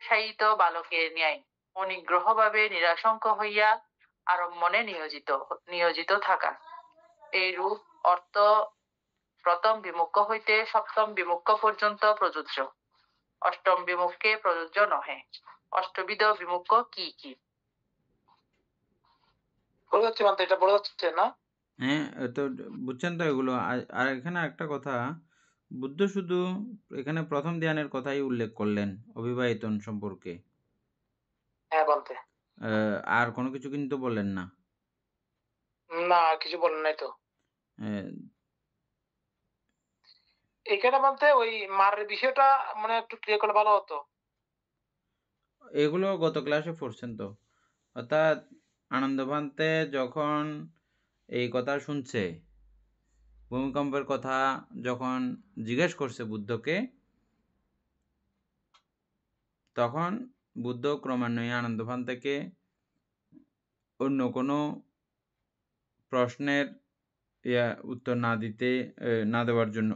শায়িত বালকের ন্যায় অনিগ্রহ ভাবে নিরাশঙ্ক হইয়া আরম্মনে নিয়োজিত থাকা। এই রূপ অর্থ প্রথম বিমুক্ত হইতে সপ্তম বিমুক্ত পর্যন্ত প্রযোজ্য। অষ্টম বিমুক্তে প্রযোজ্য নহে। অষ্টবিধ বিমুক্ত কি কি?
এটা বলা যাচ্ছে না?
হ্যাঁ, তো বুঝছেন তো এগুলো। আর এখানে একটা কথা, বুদ্ধ শুধু এখানে প্রথম ধ্যানের কথাই উল্লেখ করলেন অবিবাহিতন সম্পর্কে,
হ্যাঁ বলতে
আর কোনো কিছু কিন্তু বললেন না।
না, কিছু বলেন নাই তো। এখানে বলতে ওই মারের বিষয়টা মানে একটু ক্লিয়ার করলে ভালো হতো।
এগুলো গত ক্লাসে পড়ছেন তো। অর্থাৎ আনন্দভান্তে যখন এই কথা শুনছে, ভূমিকম্পের কথা যখন জিজ্ঞেস করছে বুদ্ধকে, তখন বুদ্ধ ক্রমান্বয়ে আনন্দভান থেকে অন্য কোনো প্রশ্নের উত্তর না দেওয়ার জন্য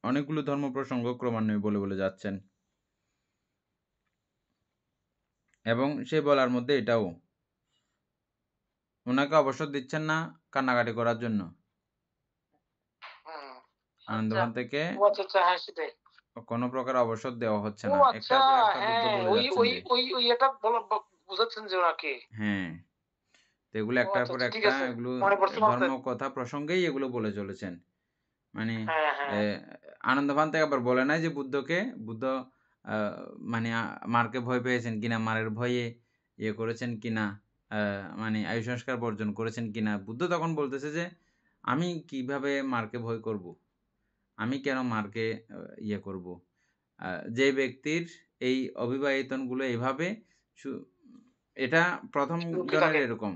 অনেকগুলো ধর্ম প্রসঙ্গ ক্রমান্বয়ে বলে যাচ্ছেন। এবং সে বলার মধ্যে এটাও ওনাকে অবসর দিচ্ছেন না কান্নাকাটি করার জন্য। আনন্দভান থেকে কোনো প্রকার অবসর দেওয়া হচ্ছে না। একটার পর একটা বুদ্ধ বলে
যাচ্ছেন যে ওনাকে।
হ্যাঁ, তো এগুলো একটার পর একটা এগুলো ধর্ম কথা প্রসঙ্গেই এগুলো বলে চলেছেন। মানে আনন্দভান থেকে আবার বলে নাই যে বুদ্ধকে মানে মারকে ভয় পেয়েছেন কিনা, মারের ভয়ে ইয়ে করেছেন কিনা, মানে আয়ু সংস্কার বর্জন করেছেন কিনা। বুদ্ধ তখন বলতেছে যে আমি কিভাবে মারকে ভয় করব, আমি কেন মারকে ইয়ে করব। যে ব্যক্তির এই অবিবাহিতনগুলো এইভাবে, এটা প্রথম জনের এরকম,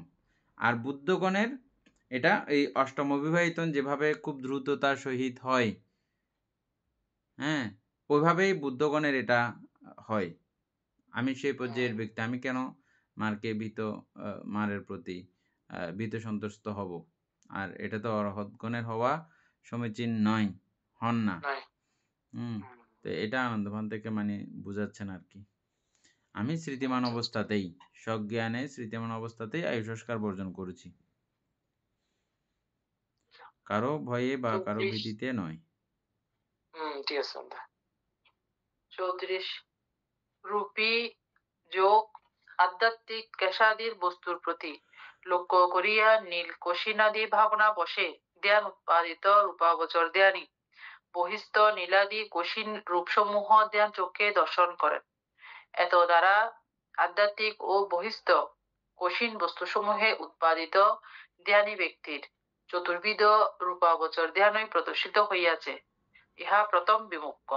আর বুদ্ধগণের এটা এই অষ্টম অবিবাহিতন যেভাবে খুব দ্রুততার সহিত হয়, হ্যাঁ, ওইভাবেই বুদ্ধগণের এটা হয়। আমি সেই পর্যায়ের ব্যক্তি, আমি কেন মারের প্রতি ভীত সন্তুষ্ট হব। আর এটা তো অরহৎগণের হওয়া সমীচীন নয়, হন না। তো এটা আনন্দভান থেকে মানে বুঝাচ্ছেন আর কি। আমি স্মৃতিমান অবস্থাতেই, সজ্ঞানে স্মৃতিমান অবস্থাতেই আয়ু সংস্কার বর্জন করেছি, কারো ভয়ে বা কারো ভীতিতে নয়।
34 রূপী যোগ আধ্যাত্মিক কেশাদির বস্তুর প্রতি লক্ষ্য করিয়া নীল কোশিনাদি ভাবনা বসে ধ্যান উৎপাদিত রূপাবচর ধ্যানী বহিস্থ নীলাদি কোশিন রূপসমূহ ধ্যান চক্ষে দর্শন করেন। এত দ্বারা আধ্যাত্মিক ও বহিস্থ কোশিন বস্তুসমূহে উৎপাদিত ধ্যানী ব্যক্তির চতুর্বিধ রূপাবচর ধ্যানই প্রদর্শিত হইয়াছে, ইহা প্রথম বিমুক্ষ।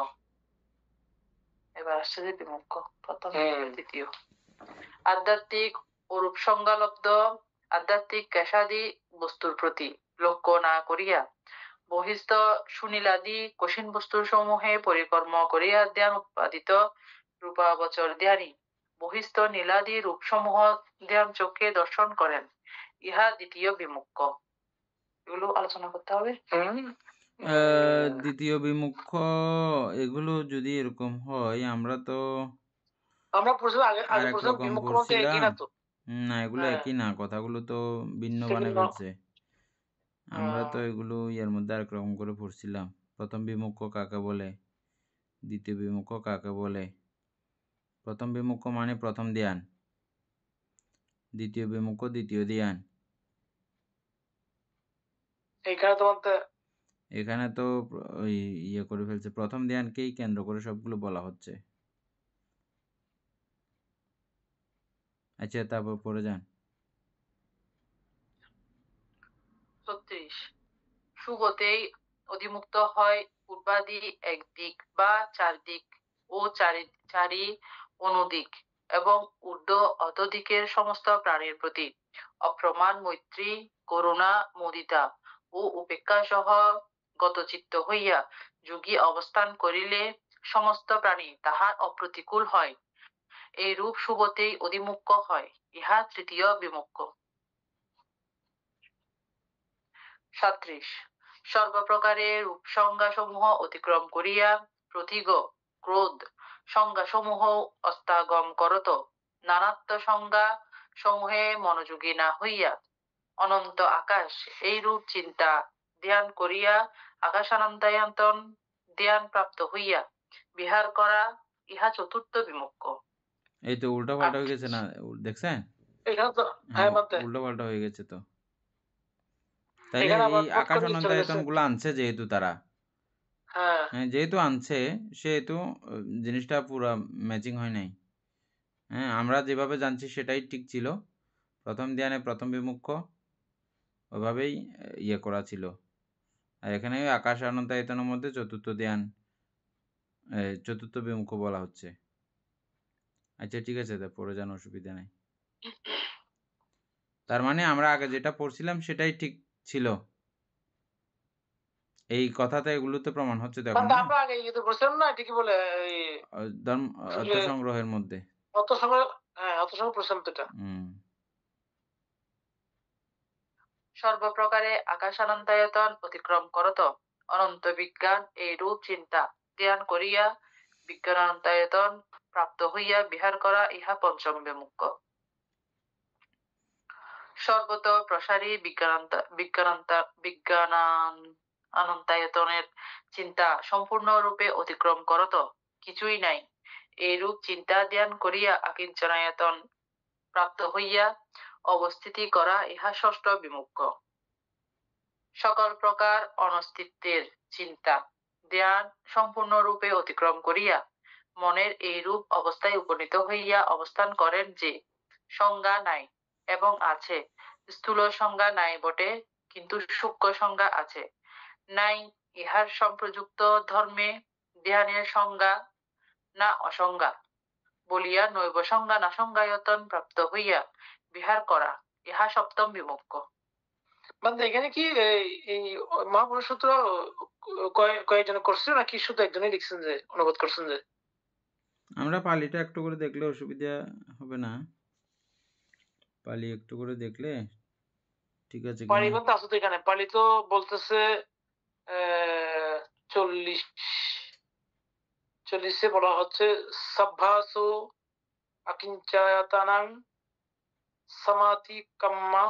এবার আসছে যে বিমুক্ষ, প্রথম দ্বিতীয়। আধ্যাত্মিক ও রূপ সংজ্ঞালব্ধ আধ্যাত্মিক কেশাদি বস্তুর প্রতি লক্ষ্য না করিয়া বহিস্থ সুনীলাদি কঠিন বস্তুর সমূহে পরিকর্ম করিয়া ধ্যান উৎপাদিত রূপাবচর ধ্যানী বহিস্থ নীলাদি রূপসমূহ ধ্যান চোখে দর্শন করেন, ইহা দ্বিতীয় বিমুক্ষ। এগুলো আলোচনা করতে হবে।
দ্বিতীয় বিমুক্ষ এগুলো যদি এরকম হয়, আমরা আরেক রকম পড়ছিলাম না, এগুলো একই না, কথাগুলো তো ভিন্ন বানায় ফেলছে। আমরা তো এগুলো এর মধ্যে আরেক রকম করে পড়ছিলাম। প্রথম বিমুক্ষ কাকে বলে, দ্বিতীয় বিমুক্ষ কাকে বলে। প্রথম বিমুক্ষ মানে প্রথম ধ্যান, দ্বিতীয় বিমুক্ষ দ্বিতীয় ধ্যান। এখানে তো ওই ইয়ে করে ফেলছে, প্রথম ধ্যানকেই কেন্দ্র করে সবগুলো বলা হচ্ছে। আচ্ছা, তারপর পড়ে যান।
36 সুগতেই অধিমুক্ত হয় পূর্বাদি একদিক বা চারদিক ও চারি অনুদিক এবং ঊর্ধ্ব অধদিকের সমস্ত প্রাণীর প্রতি অপ্রমাণ মৈত্রী, করুণা, মুদিতা ও উপেক্ষা সহ গতচিত্ত হইয়া যোগী অবস্থান করিলে সমস্ত প্রাণী তাহার অপ্রতিকূল হয়। এই রূপ সুগতেই অধিমুক্ত হয়, ইহা তৃতীয় বিমুক্ষ। 37 সর্বপ্রকারে রূপ সংজ্ঞা সমূহ অতিক্রম করিয়া প্রতিগ ক্রোধ সংজ্ঞা সমূহ অস্তাগম করত নানাত্ব সংজ্ঞা সমূহে মনোযোগী না হইয়া অনন্ত আকাশ এই রূপ চিন্তা ধ্যান করিয়া আকাশানন্তয়ন্তন ধ্যান প্রাপ্ত হইয়া বিহার করা, ইহা চতুর্থ বিমুক্ষ।
এই তো উল্টা পাল্টা হয়ে গেছে না, দেখছেন? উল্টা পাল্টা হয়ে গেছে তো। তাইলে এই আকাশানন্তয়তন গুলো আনছে যেহেতু তারা, যেহেতু আনছে সেহেতু জিনিসটা পুরো ম্যাচিং হয় নাই। হ্যাঁ, আমরা যেভাবে জানছি সেটাই ঠিক ছিল। প্রথম ধ্যানে প্রথম বিমুক্ষ ওইভাবেই ইয়ে করা ছিল। আর এখানে আকাশ অনন্তায়তনের মধ্যে চতুর্থ ধ্যান, চতুর্থ বিমুক্ষ বলা হচ্ছে। আচ্ছা, ঠিক আছে, তা পড়ে যান, অসুবিধা নেই। তার মানে আমরা আগে যেটা পড়ছিলাম সেটাই ঠিক ছিল। এই কথাতে এগুলোতে প্রমাণ হচ্ছে। দেখুন,
আমরা আগে ইয়ে তো বলছিলাম না, এটা কি বলে
অর্থ সংগ্রহের মধ্যে
অর্থ সংগ্রহ, অর্থ সংগ্রহ পড়ছিলাম তো এটা।
সর্বপ্রকারে আকাশানন্তয়তন অতিক্রম করত অনন্ত বিজ্ঞান এই রূপ চিন্তা ধ্যান করিয়া বিজ্ঞানানন্তয়তন প্রাপ্ত হইয়া বিহার করা, ইহা পঞ্চম বিমুক্ষ। সর্বত প্রসারী বিজ্ঞানানন্তয়তনের চিন্তা সম্পূর্ণরূপে অতিক্রম করত কিছুই নাই এই রূপ চিন্তা ধ্যান করিয়া আকিঞ্চনায়তন প্রাপ্ত হইয়া অবস্থিতি করা, ইহা ষষ্ঠ বিমুক্ষ। সকল প্রকার অনস্তিত্বের চিন্তা ধ্যান সম্পূর্ণরূপে অতিক্রম করিয়া মনের এই রূপ অবস্থায় উপনীত হইয়া অবস্থান করেন যে সংজ্ঞা নাই এবং আছে, স্থূল সংজ্ঞা নাই বটে কিন্তু সূক্ষ্ম সংজ্ঞা আছে। নাই ইহার সম্প্রযুক্ত ধর্মে ধ্যানের সংজ্ঞা না অসংজ্ঞা বলিয়া নৈব সংজ্ঞা না সংজ্ঞায়তন প্রাপ্ত হইয়া বিহার করা, ইহা সপ্তম বিমুক্ষ।
মানে এখানে কি এই মহাপুরুষ সূত্র কয়েকজন করছিল নাকি শুধু একজনই লিখছেন, যে অনুবাদ করছেন? যে
আমরা পালিটা একটু করে দেখলে অসুবিধা হবে না, পালি একটু করে দেখলে ঠিক আছে।
পালি বলতে আছে তো এখানে, পালি তো বলতেছে 40 বলা হচ্ছে সাভ্যাসু আকিঞ্চায়তানাং সমাধি কাম্মা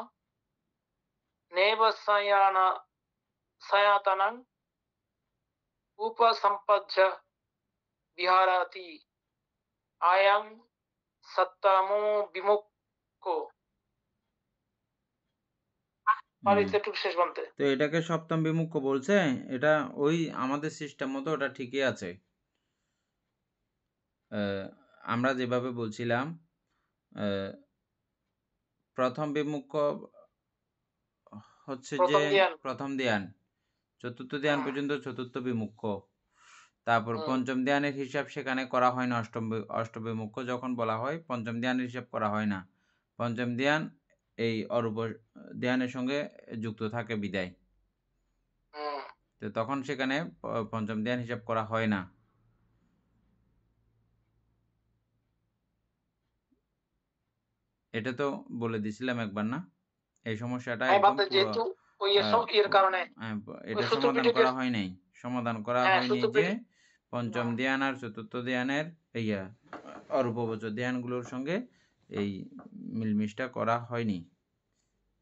নেব সায়াতানাং উপসম্পজ্য বিহারাতি আয়াং সত্তামো বিমুক্ষ।
তো এটাকে সপ্তম বিমুক্ষ বলছে, এটা ওই আমাদের সিস্টেম মতো ওটা ঠিকই আছে। আমরা যেভাবে বলছিলাম প্রথম বিমুক্ষ হচ্ছে যে প্রথম ধ্যান, চতুর্থ ধ্যান পর্যন্ত চতুর্থ বিমুখ্য, তারপর পঞ্চম ধ্যানের হিসাব সেখানে করা হয় না। অষ্টবিমুখ্য যখন বলা হয় পঞ্চম ধ্যানের হিসাব করা হয় না। পঞ্চম ধ্যান এই অরূপ ধ্যানের সঙ্গে যুক্ত থাকে বিদায়, তো তখন সেখানে পঞ্চম ধ্যান হিসাব করা হয় না। এটা তো বলে দিছিলাম একবার না, এই সমস্যাটা একদম এটা সমাধান করা হয় নাই। সমাধান করা হয়নি যে পঞ্চম ধ্যান আর চতুর্থ ধ্যানের অরূপবচর ধ্যানগুলোর সঙ্গে এই মিলমিশটা করা হয়নি।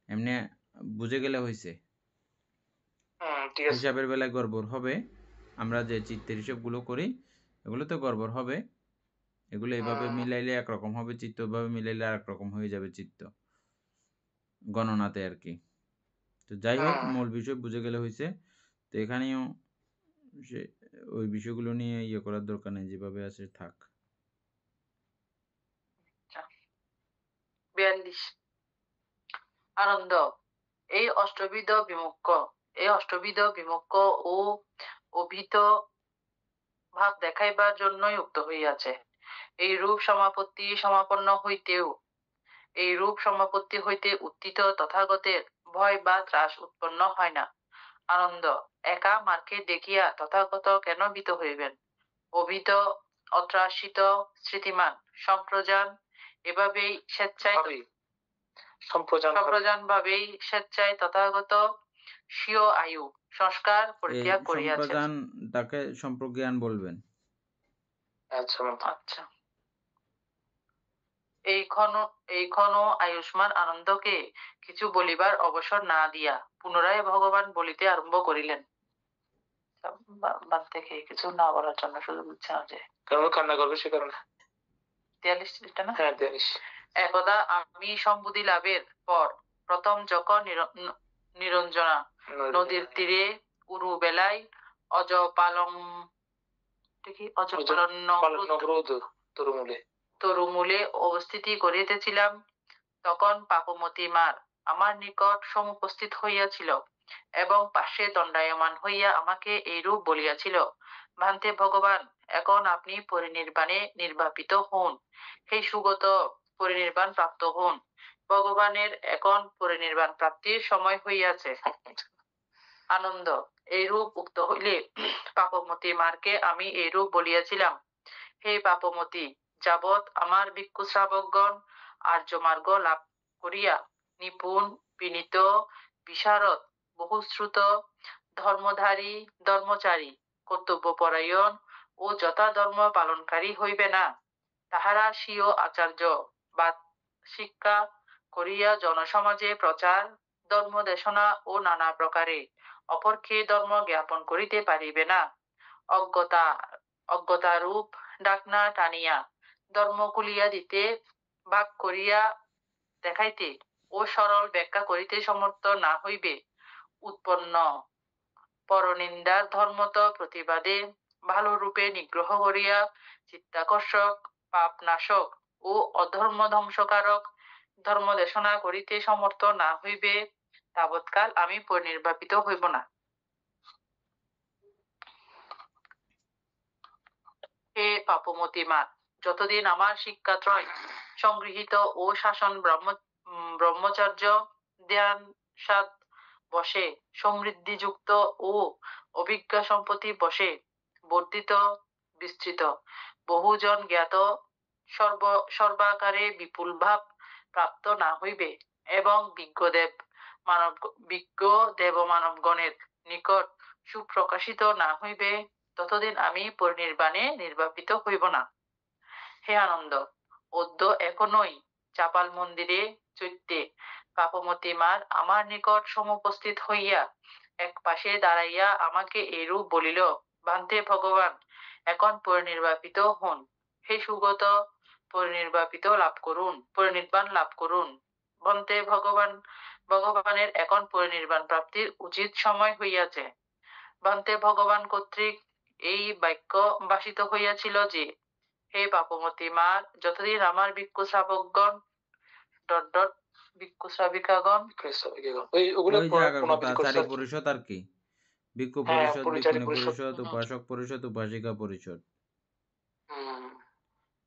এমনি বুঝে গেলে হয়েছে। হিসাবের বেলায় গড়বড় হবে, আমরা যে চিত্তের হিসাবগুলো করি এগুলোতে গড়বড় হবে। এগুলো এইভাবে মিলাইলে একরকম হবে চিত্ত, এইভাবে মিলাইলে আর একরকম হয়ে যাবে চিত্ত গণনাতে আর কি। তো যাই হোক, মূল বিষয় বুঝে গেলে হয়েছে। তো এখানেও সে ওই বিষয়গুলো নিয়ে ইয়ে করার দরকার নেই, যেভাবে আছে থাক।
42 আনন্দ। এই অষ্টবিধ বিমুখ্য ও অভিত ভাব দেখাইবার জন্যই উক্ত হইয়াছে। এই রূপ সমাপত্তি হইতে উত্থিত তথাগতের ভয় বা ত্রাস উৎপন্ন হয় না। আনন্দ। একা মার্কে দেখিয়া তথাগত কেন ভীত হইবেন? অভীত, অত্রাসিত, স্মৃতিমান, সম্প্রজান এভাবেই স্বেচ্ছায় তথাগত স্বীয় আয়ু সংস্কার পরিত্যাগ করিয়াছেন।
সম্প্রজানটাকে সম্প্রজ্ঞান বলবেন।
আচ্ছা। এই ক্ষণ আয়ুষ্মান আনন্দকে কিছু বলিবার অবসর না দিয়া পুনরায় ভগবান বলিতে আরম্ভ করিলেন। বাদ থেকে কিছু না বলার জন্য শুধু বুঝছে না যে কান্না করবে সে কারণে। 43টা না? হ্যাঁ 43। একদা আমি সম্বুদ্ধি লাভের পর প্রথম যখন নিরঞ্জনা নদীর তীরে উরু বেলায় তরুমূলে অবস্থিতি করিতেছিলাম, তখন পাপমতী মার আমার নিকট সমুপস্থিত হইয়াছিল এবং পাশে দণ্ডায়মান হইয়া আমাকে এইরূপ বলিয়াছিল, ভান্তে ভগবান, এখন আপনি পরিনির্বাণে নির্বাপিত হন। সেই সুগত পরিনির্বাণ প্রাপ্ত হন। ভগবানের এখন পরিনির্বাণ প্রাপ্তির সময় হইয়াছে। আনন্দ। এইরূপ উক্ত হইলে পাপমতী মারকে আমি এইরূপ বলিয়াছিলাম, হে পাপমতী, যাবৎ আমার ভিক্ষু শ্রাবকগণ আর্যমার্গ লাভ করিয়া নিপুণ, বিনীত, বিশারদ, বহুশ্রুত, ধর্মধারী, ধর্মচারী, কর্তব্যপরায়ণ ও যথা ধর্ম পালনকারী হইবে না, তাহারা স্বীয় আচার্য বা শিক্ষা করিয়া জনসমাজে প্রচার, ধর্ম দেশনা ও নানা প্রকারে অপরকে ধর্ম জ্ঞাপন করিতে পারিবে না। অজ্ঞতারূপ ডাকনা টানিয়া ধর্ম খুলিয়া দিতে, ভাগ করিয়া দেখাইতে ও সরল ব্যাখ্যা করিতে সমর্থ না হইবে, উৎপন্ন পরনিন্দার ধর্মত প্রতিবাদে ভালো রূপে নিগ্রহ করিয়া চিত্তাকর্ষক, পাপনাশক ও অধর্ম ধ্বংসকারক ধর্ম দেশনা করিতে সমর্থ না হইবে, তাবৎকাল আমি পরিনির্বাপিত হইব না। হে পাপমতী মা, যতদিন আমার শিক্ষাত্রয় সংগৃহীত ও শাসন ব্রহ্মচর্য ধ্যান সাধ বসে সমৃদ্ধিযুক্ত ও অভিজ্ঞা সম্পত্তি বসে বর্ধিত বিস্তৃত বহুজন জ্ঞাত সর্বাকারে বিপুল ভাব প্রাপ্ত না হইবে এবং বিজ্ঞ দেব মানবগণের নিকট সুপ্রকাশিত না হইবে, ততদিন আমি পরিনির্বাণে নির্বাপিত হইব না। হে আনন্দ, অদ্য এখনই চাপাল মন্দিরে চৈত্যে পাপমতী মার আমার নিকট সমুপস্থিত হইয়া এক পাশে দাঁড়াইয়া আমাকে এইরূপ বলিল, ভান্তে ভগবান, এখন পরিনির্বাপিত হন। হে সুগত, পরিনির্বাণ লাভ করুন। ভান্তে ভগবান, ভগবানের এখন পরিনির্বাণ প্রাপ্তির উচিত সময় হইয়াছে। ভান্তে ভগবান কর্তৃক এই বাক্য ভাষিত হইয়াছিল যে, হে পাপমতী মা, যতদিন আমার ভিক্ষু শ্রাবকগণ ভিক্ষু শ্রাবিকাগণ,
ওগুলো
ওই যে আগের কথা
পুনরাবৃত্তি করছে
চারি
আর কি।
পরিষদ আর কি, ভিক্ষু
হ্যাঁ,
পরিষদ,
পরিচারী
ভিক্ষুণী
পরিষদ।
পরিষদ, উপাসক পরিষদ, উপাসিকা পরিষদ।
হুম।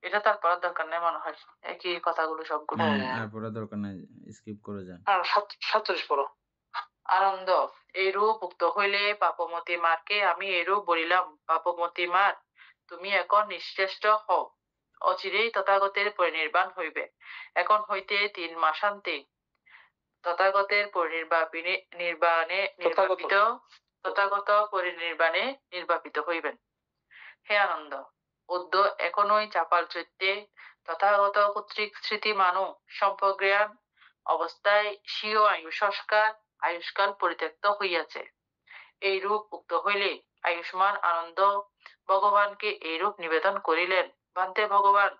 এটা তার পড়ার দরকার নেই মনে হয়, একই কথাগুলো সবগুলো।
আর পড়া দরকার নাই, স্কিপ করে যান।
আর 47 পড়ো।
আনন্দ, এইরূপ উক্ত হইলে পাপমতী মারকে আমি এরূপ বলিলাম, পাপমতী মার, তুমি এখন নিশ্চেষ্ট হও, অচিরেই তথাগতের পরিনির্বাণ হইবে। এখন হইতে 3 মাসান্তে তথাগতের তথাগত পরিনির্বাণে নির্বাপিত হইবেন। হে আনন্দ, অদ্য এখনই চাপাল চৈত্যে তথাগত কর্তৃক স্মৃতি মানু সম্প্রজ্ঞান অবস্থায় স্বীয় আয়ুষ্কাল পরিত্যক্ত হইয়াছে। এইরূপ উক্ত হইলে আয়ুষ্মান আনন্দ ভগবানকে এইরূপ নিবেদন করিলেন, ভান্তে ভগবান,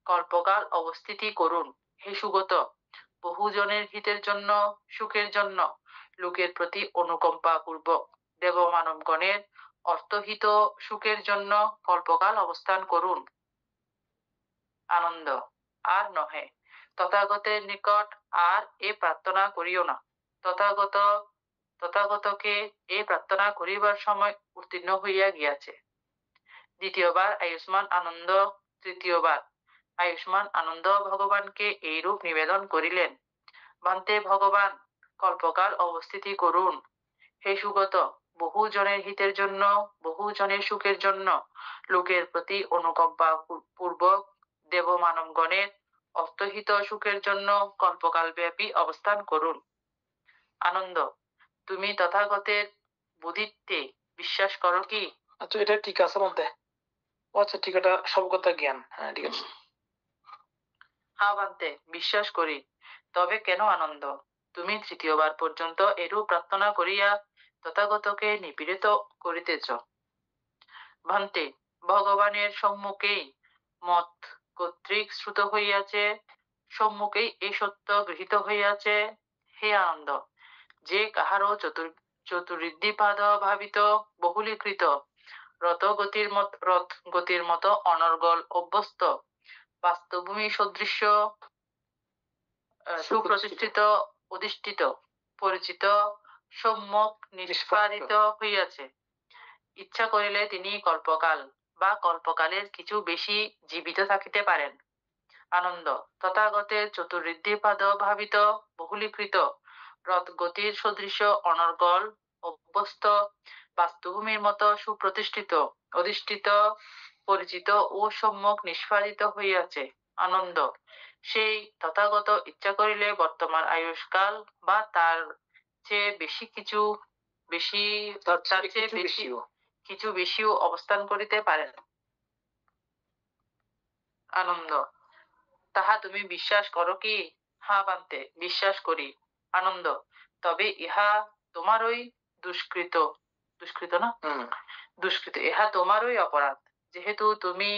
কল্পকাল অবস্থিতি করুন। হে সুগত, বহুজনের হিতের জন্য, সুখের জন্য, লোকের প্রতি অনুকম্পা পূর্বক দেব মানবগণের অর্থহিত সুখের জন্য কল্পকাল অবস্থান করুন। আনন্দ, আর নহে, তথাগতের নিকট আর এ প্রার্থনা করিও না। তথাগতকে এ প্রার্থনা করিবার সময় উত্তীর্ণ হইয়া গিয়াছে। দ্বিতীয়বার আয়ুষ্মান আনন্দ, তৃতীয়বার আয়ুষ্মান আনন্দ ভগবানকে এইরূপ নিবেদন করিলেন, ভান্তে ভগবান, কল্পকাল অবস্থিতি করুন। হে সুগত, বহু জনের হিতের জন্য, বহু জনের সুখের জন্য, লোকের প্রতি অনুকম্পা পূর্বক দেব মানবগণের অর্থহিত সুখের জন্য কল্পকাল ব্যাপী অবস্থান করুন। আনন্দ, তুমি তথাগতের বুদ্ধিতে বিশ্বাস করো কি?
আচ্ছা, এটা ঠিক আছে বলতে। আচ্ছা, ঠিক, এটা সব কথা জ্ঞান। হ্যাঁ, ঠিক আছে।
হ্যাঁ ভান্তে, বিশ্বাস করি। তবে কেন আনন্দ, তুমি তৃতীয়বার পর্যন্ত এরূপ প্রার্থনা করিয়া তথাগতকে নিপীড়িত করিতেছ? ভান্তে, ভগবানের সম্মুখেই মত কর্তৃক শ্রুত হইয়াছে, সম্মুখেই এই সত্য গৃহীত হইয়াছে। হে আনন্দ, যে কাহারও চতুরিদ্ধিপাদ ভাবিত বহুলীকৃত রথ গতির মতো অনর্গল অভ্যস্ত বাস্তভূমি সদৃশ্য সুপ্রতিষ্ঠিত অধিষ্ঠিত পরিচিত সম্যক নিষ্পাদিত হইয়াছে, ইচ্ছা করিলে তিনি কল্পকাল বা কল্পকালের কিছু বেশি জীবিত থাকিতে পারেন। আনন্দ, তথাগতের চতুরিদ্ধিপাদ ভাবিত বহুলীকৃত রথ গতির সদৃশ অনর্গল অভ্যস্ত বাস্তুভূমির মতো সুপ্রতিষ্ঠিত অধিষ্ঠিত পরিচিত ও সম্যক নিষ্পাদিত হইয়াছে। আনন্দ, সেই তথাগত ইচ্ছা করিলে বর্তমান আয়ুষ্কাল বা তার চেয়ে কিছু বেশিও অবস্থান করিতে পারেন। আনন্দ, তাহা তুমি বিশ্বাস করো কি? হ্যাঁ ভান্তে, বিশ্বাস করি। আনন্দ, তবে ইহা তোমারই দুষ্কৃত না? দুষ্কৃত, ইহা তোমারই অপরাধ, যেহেতু তুমি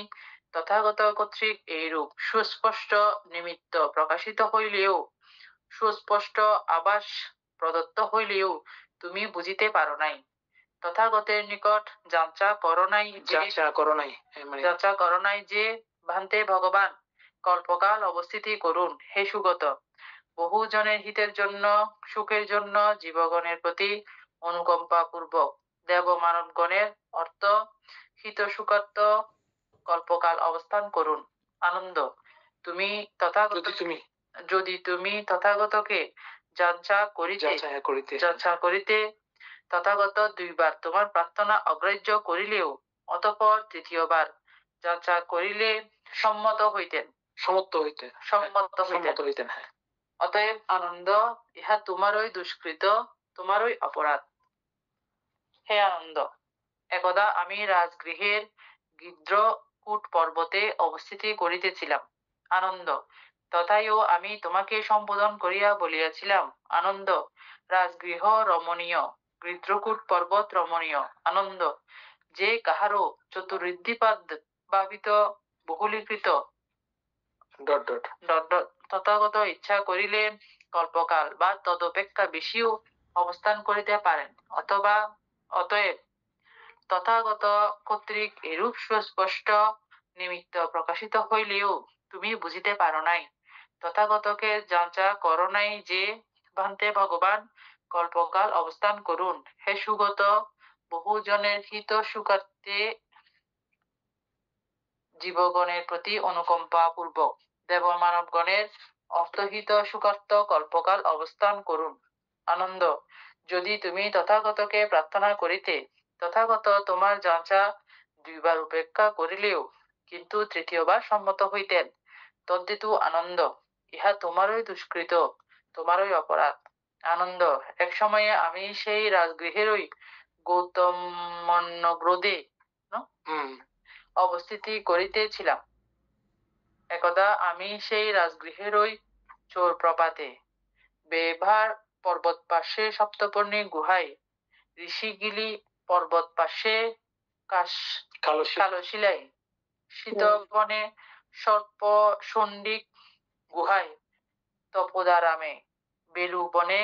তথাগত কর্তৃক এইরূপ সুস্পষ্ট নিমিত্ত প্রকাশিত হইলেও, সুস্পষ্ট আভাস প্রদত্ত হইলেও তুমি বুঝিতে পারো নাই, তথাগতের নিকট যাচা করো নাই যে ভান্তে ভগবান, কল্পকাল অবস্থিতি করুন। হে সুগত, বহু জনের হিতের জন্য, সুখের জন্য, জীবগণের প্রতি অনুকম্পা পূর্বক দেব মানবগণের অর্থ হিত সুখার্থ কল্পকাল অবস্থান করুন। আনন্দ, যদি তুমি তথাগতকে যাচা করিতে তথাগত 2 বার তোমার প্রার্থনা অগ্রাহ্য করিলেও অতঃপর তৃতীয়বার যাচা করিলে সম্মত হইতেন। হ্যাঁ। অতএব আনন্দ, ইহা তোমারই দুষ্কৃত, তোমারই অপরাধ। হে আনন্দ, একদা আমি রাজগৃহের গিদ্রকূট পর্বতে অবস্থিতি করিতেছিলাম। আনন্দ, তথায়ও আমি তোমাকে সম্বোধন করিয়া বলিয়াছিলাম, আনন্দ, রাজগৃহ রমণীয়, গিদ্রকূট পর্বত রমণীয়। আনন্দ, যে কাহারও চতুরিদ্ধিপাদ ভাবিত বহুলীকৃত তথাগত ইচ্ছা করিলে কল্পকাল বা তদপেক্ষা বেশিও অবস্থান করিতে পারেন, অতএব তথাগত কর্তৃক এরূপ সুস্পষ্ট নিমিত্ত প্রকাশিত হইলেও তুমি বুঝিতে পারো নাই, তথাগতকে যাঞ্চা করো নাই যে ভান্তে ভগবান কল্পকাল অবস্থান করুন। হে সুগত, বহুজনের হিত সুখার্থে জীবগণের প্রতি অনুকম্পা পূর্বক দেব মানবগণের অর্থহিত সুখার্থ কল্পকাল অবস্থান করুন। আনন্দ, যদি তুমি তথাগতকে প্রার্থনা করিতে, তথাগত তোমার যাঞ্চা 2 বার উপেক্ষা করিলেও কিন্তু 3য় বার সম্মত হইতেন। তদ্দিতু আনন্দ, ইহা তোমারই দুষ্কৃত, তোমারই অপরাধ। আনন্দ, এক সময়ে আমি সেই রাজগৃহেরই গৌতমন্যগ্রদে অবস্থিতি করিতেছিলাম। একদা আমি সেই রাজগৃহেরই চোর প্রপাতে বেভার পর্বত পার্শ্বে সপ্তপর্ণী গুহায় ঋষিগিলি পর্বত পার্শ্বে কালশিলায় শীতবনে সর্প সন্ডিক গুহায় তপোদারামে বেলুবনে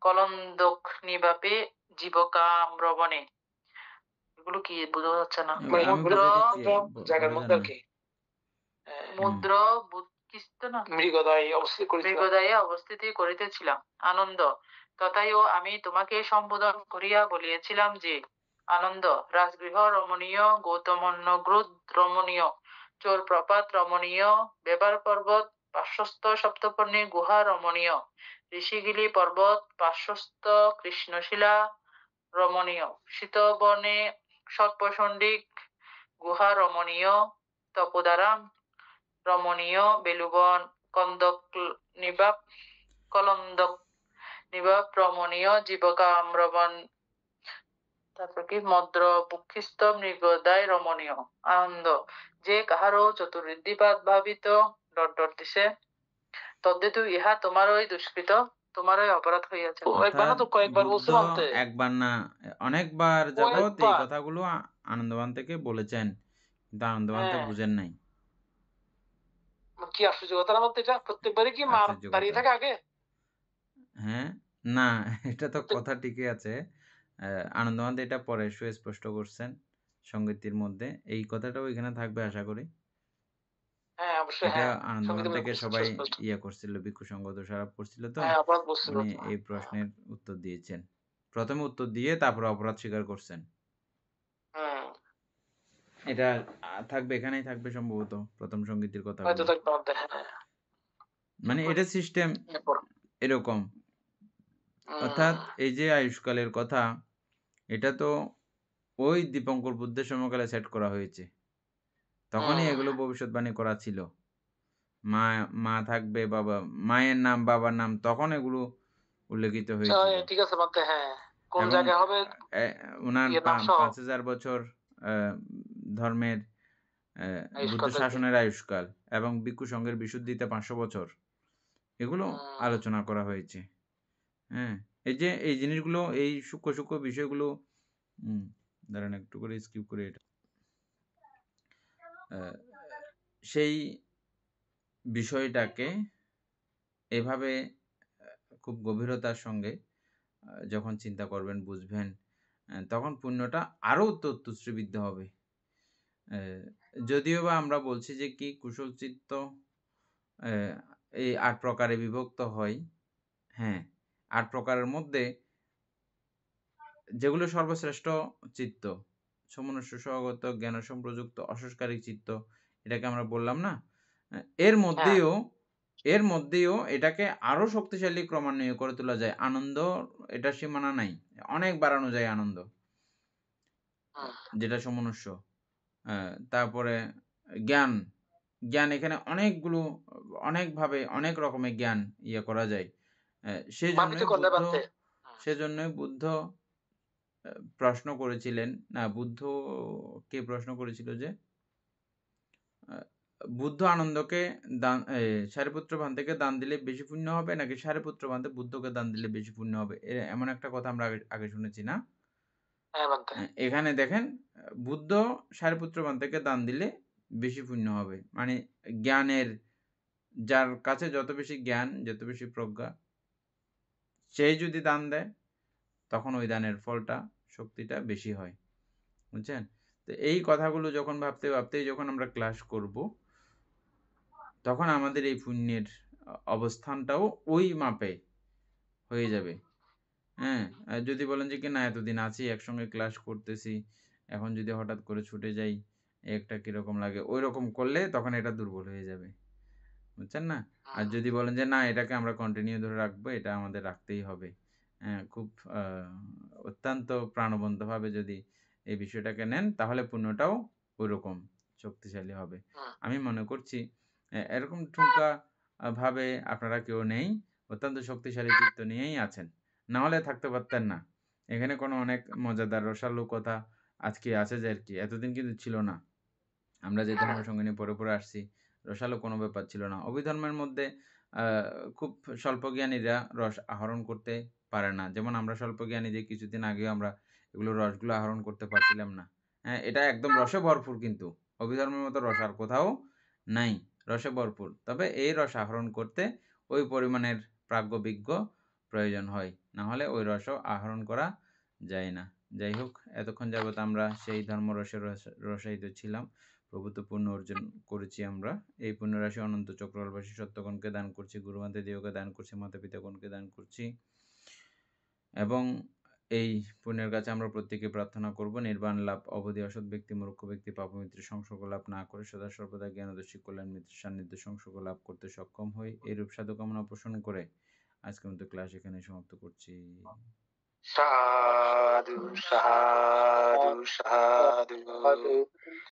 কলন্দক নিবাপে জীবকাম্রবনে। এগুলো কি বোঝা যাচ্ছে না?
জায়গার মধ্যে আর কি
মুদ্র মৃগদায়ে অবস্থিতি করিতেছিলাম। আনন্দ, তথাইও আমি তোমাকে সম্বোধন করিয়া বলিয়েছিলাম যে, আনন্দ, রাজগৃহ রমণীয়, গৌতমন্যগ্রুদ রমণীয়, চোর প্রপাত রমণীয়, বেবার পর্বত পার্শ্বস্থ সপ্তপর্ণী গুহা রমণীয়, ঋষিগিলি পর্বত পার্শ্বস্থ কৃষ্ণশিলা রমণীয়, শীতবনে সর্পসন্ডিক গুহা রমণীয়, তপোদারাম রমণীয়, বেলুবন কলন্দক নিবাপ রমণীয়, জীবকাম্রবন, তারপর কি মদ্র বুক্ষিস্থ মৃগদায় রমণীয়। আনন্দ, যে কাহারও চতুর্দিবাদ ভাবিত দিছে, তদ্দেতু ইহা তোমারই দুষ্কৃত, তোমারই অপরাধ হইয়াছে।
কয়েকবার বলছে,
একবার না অনেকবার যাবত এই কথাগুলো আনন্দবান থেকে বলেছেন, কিন্তু আনন্দবান তো বুঝেন নাই।
কি আশ্চর্য কথার মধ্যে, এটা প্রত্যেকবারই কি মার দাঁড়িয়ে থাকে আগে?
হ্যাঁ, না, এটা তো কথা ঠিকই আছে। আনন্দবান এটা পরে সুস্পষ্ট করছেন সঙ্গীতির মধ্যে। এই কথাটাও এখানে থাকবে আশা করি। এটা আনন্দবান থেকে সবাই করছিল, ভিক্ষু সংঘ দোষারোপ করছিল, তো উনি এই প্রশ্নের উত্তর দিয়েছেন। প্রথমে উত্তর দিয়ে তারপরে অপরাধ স্বীকার করছেন। এটা থাকবে, এখানেই থাকবে সম্ভবত প্রথম সঙ্গীতের কথা। মানে এটা সিস্টেম এরকম, অর্থাৎ এই যে আয়ুষ্কালের কথা, এটা তো ওই দীপঙ্কর বুদ্ধের সময়কালে সেট করা হয়েছে। তখনই এগুলো ভবিষ্যৎবাণী করা ছিল। মা থাকবে, বাবা, মায়ের নাম, বাবার নাম, তখন এগুলো উল্লেখিত হয়েছিল।
ঠিক আছে, কোন জায়গায় হবে,
ওনার 5000 বছর ধর্মের বুদ্ধ শাসনের আয়ুষ্কাল এবং ভিক্ষু সংঘের বিশুদ্ধিতে 500 বছর, এগুলো আলোচনা করা হয়েছে। হ্যাঁ, এই যে এই জিনিসগুলো, এই সূক্ষ্ম সূক্ষ্ম বিষয়গুলো, দাঁড়ান একটু করে স্কিপ করে, এটা সেই বিষয়টাকে এভাবে খুব গভীরতার সঙ্গে যখন চিন্তা করবেন, বুঝবেন, তখন পুণ্যটা আরও তত্ত্বশ্রীবিদ্ধ হবে। যদিও বা আমরা বলছি যে কি কুশল চিত্ত এই 8 প্রকারে বিভক্ত হয়। হ্যাঁ, 8 প্রকারের মধ্যে যেগুলো সর্বশ্রেষ্ঠ চিত্ত, সমনুষ্য সহগত, জ্ঞান সম্প্রযুক্ত, অসংস্কারিক চিত্ত, এটাকে আমরা বললাম না, এর মধ্যেও এটাকে আরো শক্তিশালী ক্রমান্বয়ে করে তোলা যায়। আনন্দ, এটা সীমানা নাই, অনেক বাড়ানো যায় আনন্দ, যেটা সমনুষ্য। তারপরে জ্ঞান, এখানে অনেকগুলো, অনেকভাবে, অনেক রকমের জ্ঞান করা যায়। সেজন্যই বুদ্ধ প্রশ্ন করেছিলেন, না, বুদ্ধ কে প্রশ্ন করেছিল যে বুদ্ধ আনন্দকে দান, সারিপুত্র ভান্তেকে দান দিলে বেশি পুণ্য হবে নাকি সারিপুত্র ভান্তে বুদ্ধকে দান দিলে বেশি পুণ্য হবে, এমন একটা কথা আমরা আগে শুনেছি না? এখানে দেখেন, বুদ্ধ সারিপুত্র ভান্তেকে দান দিলে বেশি পুণ্য হবে, মানে জ্ঞানের, যার কাছে যত বেশি জ্ঞান, যত বেশি প্রজ্ঞা, সেই যদি দান দেয় তখন ওই দানের ফলটা, শক্তিটা বেশি হয়। বুঝছেন? তো এই কথাগুলো যখন ভাবতেই যখন আমরা ক্লাস করব, তখন আমাদের এই পুণ্যের অবস্থানটাও ওই মাপে হয়ে যাবে। হ্যাঁ, যদি বলেন যে কি না এতদিন আছি একসঙ্গে ক্লাস করতেছি, এখন যদি হঠাৎ করে ছুটে যাই একটা কিরকম লাগে, ওইরকম করলে তখন এটা দুর্বল হয়ে যাবে। বুঝছেন না? আর যদি বলেন যে না এটাকে আমরা কন্টিনিউ ধরে রাখবো, এটা আমাদের রাখতেই হবে। খুব আ অত্যন্ত প্রাণবন্তভাবে যদি এই বিষয়টাকে নেন তাহলে পুণ্যটাও ঐরকম শক্তিশালী হবে। আমি মনে করছি এরকম ঠুনকা ভাবে আপনারা কেউ নেই, অত্যন্ত শক্তিশালী চিত্ত নিয়েই আছেন। না হলে থাকতে পারতেন না। এখানে কোনো অনেক মজাদার রসালো কথা আজকে আছে যে আরকি, এতদিন কিন্তু ছিল না। আমরা যে ধর্ম সঙ্গ নিয়ে পড়ে আসছি, রসালো কোনো ব্যাপার ছিল না। অভিধর্মের মধ্যে আ খুব স্বল্পজ্ঞানীরা রস আহরণ করতে পারে না। যেমন আমরা স্বল্পজ্ঞানী যে কিছুদিন আগেও আমরা এগুলো রসগুলো আহরণ করতে পারছিলাম না। হ্যাঁ, এটা একদম রসে ভরপুর কিন্তু। অভিধর্মের মতো রস আর কোথাও নাই। রসে ভরপুর। তবে এই রস আহরণ করতে ওই পরিমাণের প্রাজ্ঞবিজ্ঞ প্রয়োজন হয়। না হলে ওই রসও আহরণ করা যায় না। যাই হোক, এতক্ষণ যাবৎ আমরা সেই ধর্মরসে রসায়িত ছিলাম। প্রভূত পুণ্য অর্জন করেছি আমরা। এই পুণ্যরাশি অনন্ত চক্রবাসী সত্যগণকে দান করছি, গুরুমাতাদিগকে দান করছি, মাতা-পিতাগণকে দান করছি। এবং এই পুণ্যের কাছে আমরা প্রত্যেকে প্রার্থনা করব নির্বাণ লাভ, অবধি অসৎ ব্যক্তি, মূর্খ ব্যক্তি, পাপমিত্রের সংসর্গ লাভ না করে সদা সর্বদা জ্ঞানদর্শী কল্যাণ মিত্রের সান্নিধ্য সংসর্গ লাভ করতে সক্ষম হই। এইরূপ সাধুকামনা পোষণ করে আজকের মতো ক্লাস এখানে সমাপ্ত করছি।
সাধু সাধু সাধু।